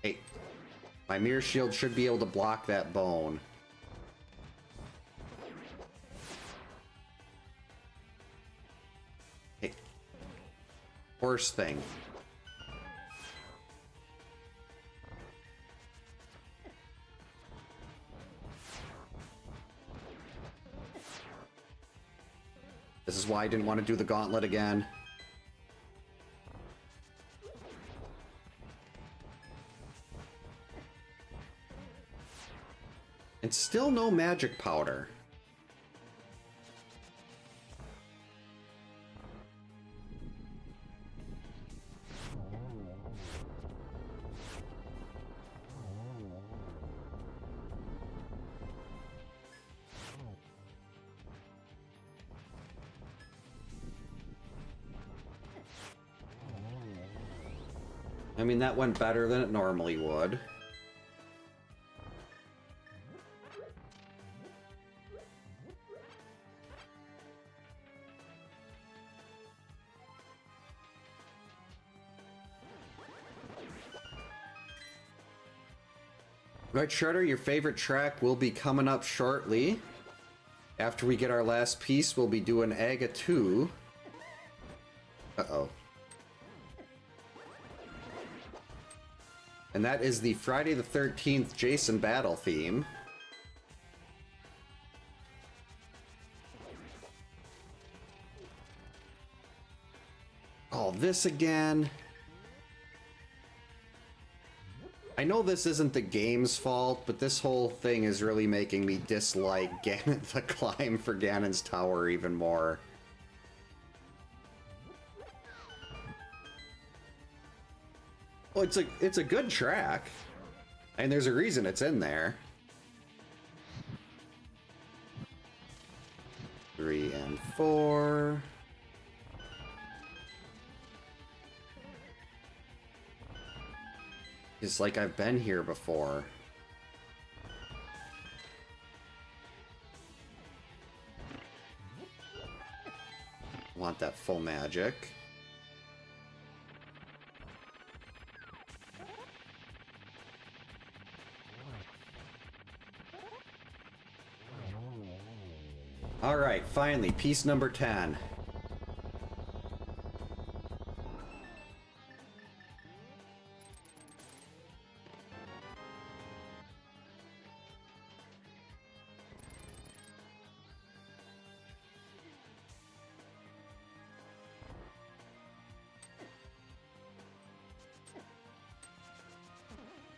Hey, my mirror shield should be able to block that bone. Hey, horse thing. This is why I didn't want to do the gauntlet again. And still no magic powder. I mean, that went better than it normally would. Right, Shredder, your favorite track will be coming up shortly. After we get our last piece, we'll be doing Aga 2. Uh-oh. And that is the Friday the 13th Jason battle theme. Oh, this again. I know this isn't the game's fault, but this whole thing is really making me dislike Ganon, the climb for Ganon's tower even more. Well, it's a good track, and there's a reason it's in there. 3 and 4. It's like I've been here before. Want that full magic. Alright, finally, piece number 10.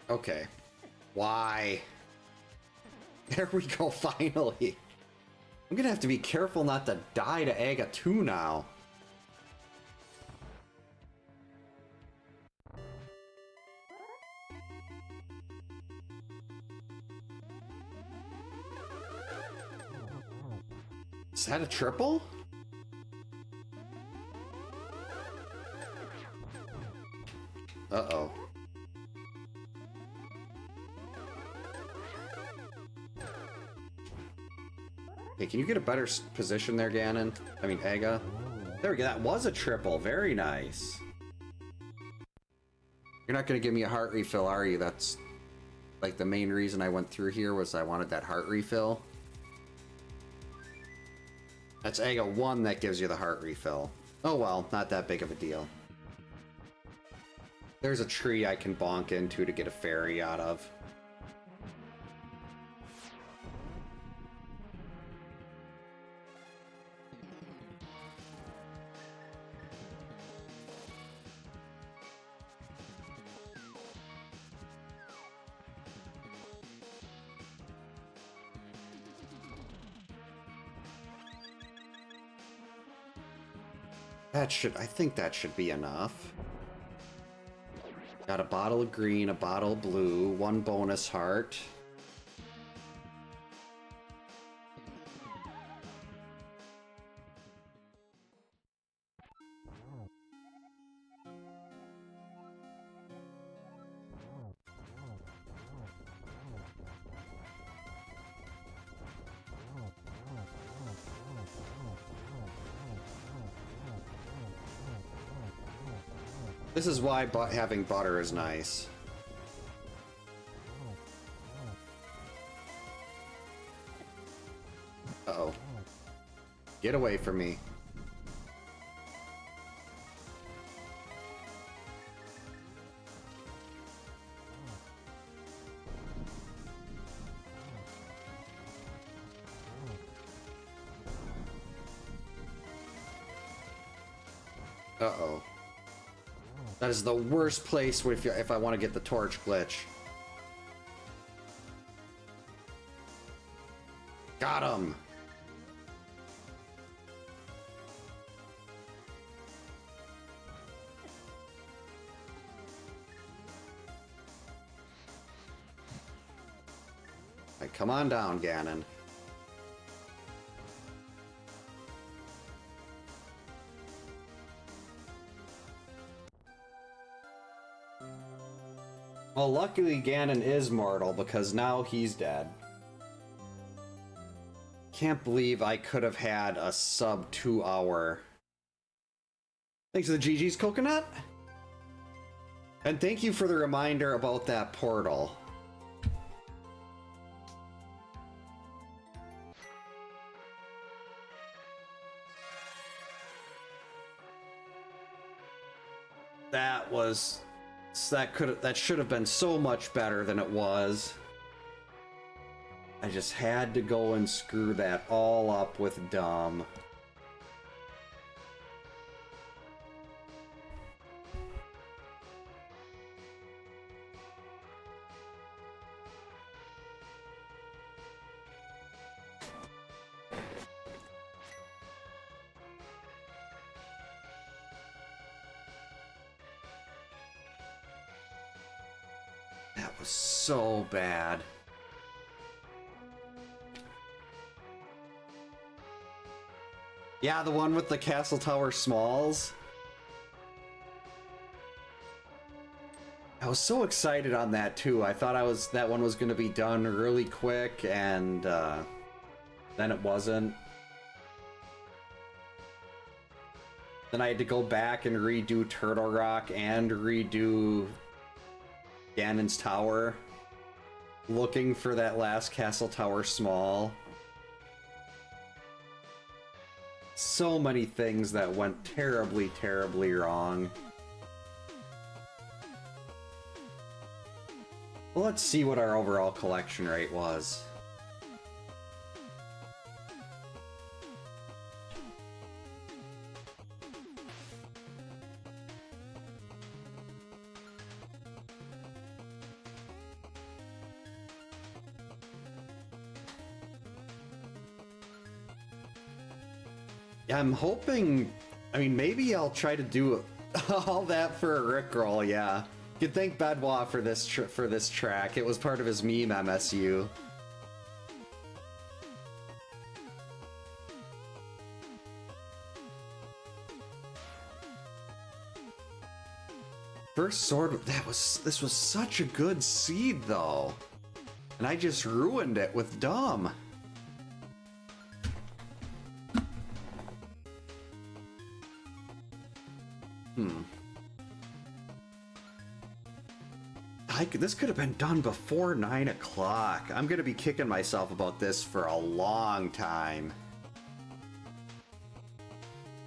Okay. Why? There we go, finally. I'm gonna have to be careful not to die to Aga 2 now. Is that a triple? Uh-oh. Hey, can you get a better position there, Ganon? I mean, Aga. There we go. That was a triple. Very nice. You're not going to give me a heart refill, are you? That's like the main reason I went through here was I wanted that heart refill. That's Aga 1 that gives you the heart refill. Oh well, not that big of a deal. There's a tree I can bonk into to get a fairy out of. I think that should be enough. Got a bottle of green, a bottle of blue, 1 bonus heart. This is why having butter is nice. Uh-oh. Get away from me. Uh-oh. That is the worst place if I want to get the torch glitch. Got him! Right, come on down, Ganon. Well, luckily Ganon is mortal because now he's dead. Can't believe I could have had a sub 2 hour. Thanks to the GG's Coconut. And thank you for the reminder about that portal. That should have been so much better than it was. I just had to go and screw that all up with dumb. That was so bad. Yeah, the one with the Castle Tower Smalls. I was so excited on that too. I thought that one was going to be done really quick, and then it wasn't. Then I had to go back and redo Turtle Rock and redo Ganon's Tower, looking for that last Castle Tower Small. So many things that went terribly, terribly wrong. Well, let's see what our overall collection rate was. I'm hoping, I mean, maybe I'll try to do all that for a Rickroll, yeah. You can thank Bedwa for this track. It was part of his meme MSU. First sword, this was such a good seed though. And I just ruined it with dumb. This could have been done before 9 o'clock. I'm gonna be kicking myself about this for a long time.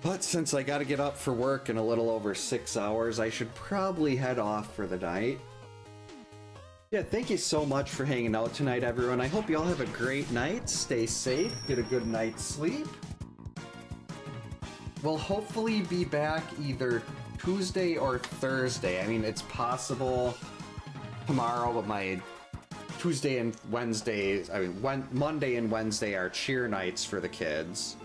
But since I gotta get up for work in a little over 6 hours, I should probably head off for the night. Yeah, thank you so much for hanging out tonight, everyone. I hope you all have a great night. Stay safe, get a good night's sleep. We'll hopefully be back either Tuesday or Thursday. I mean, it's possible tomorrow, but my Tuesday and Wednesday, Monday and Wednesday are cheer nights for the kids.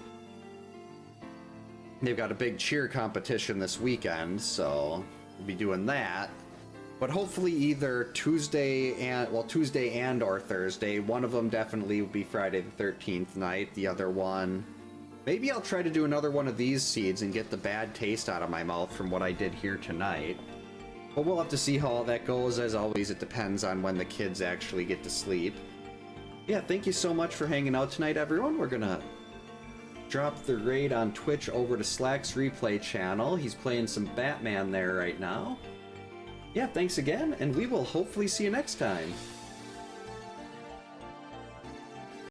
They've got a big cheer competition this weekend, so we'll be doing that. But hopefully either Tuesday and or Thursday. One of them definitely will be Friday the 13th night. The other one, maybe I'll try to do another one of these seeds and get the bad taste out of my mouth from what I did here tonight. But we'll have to see how all that goes. As always, it depends on when the kids actually get to sleep. Yeah, thank you so much for hanging out tonight, everyone. We're gonna dropped the raid on Twitch over to Slack's replay channel. He's playing some Batman there right now. Yeah, thanks again, and we will hopefully see you next time.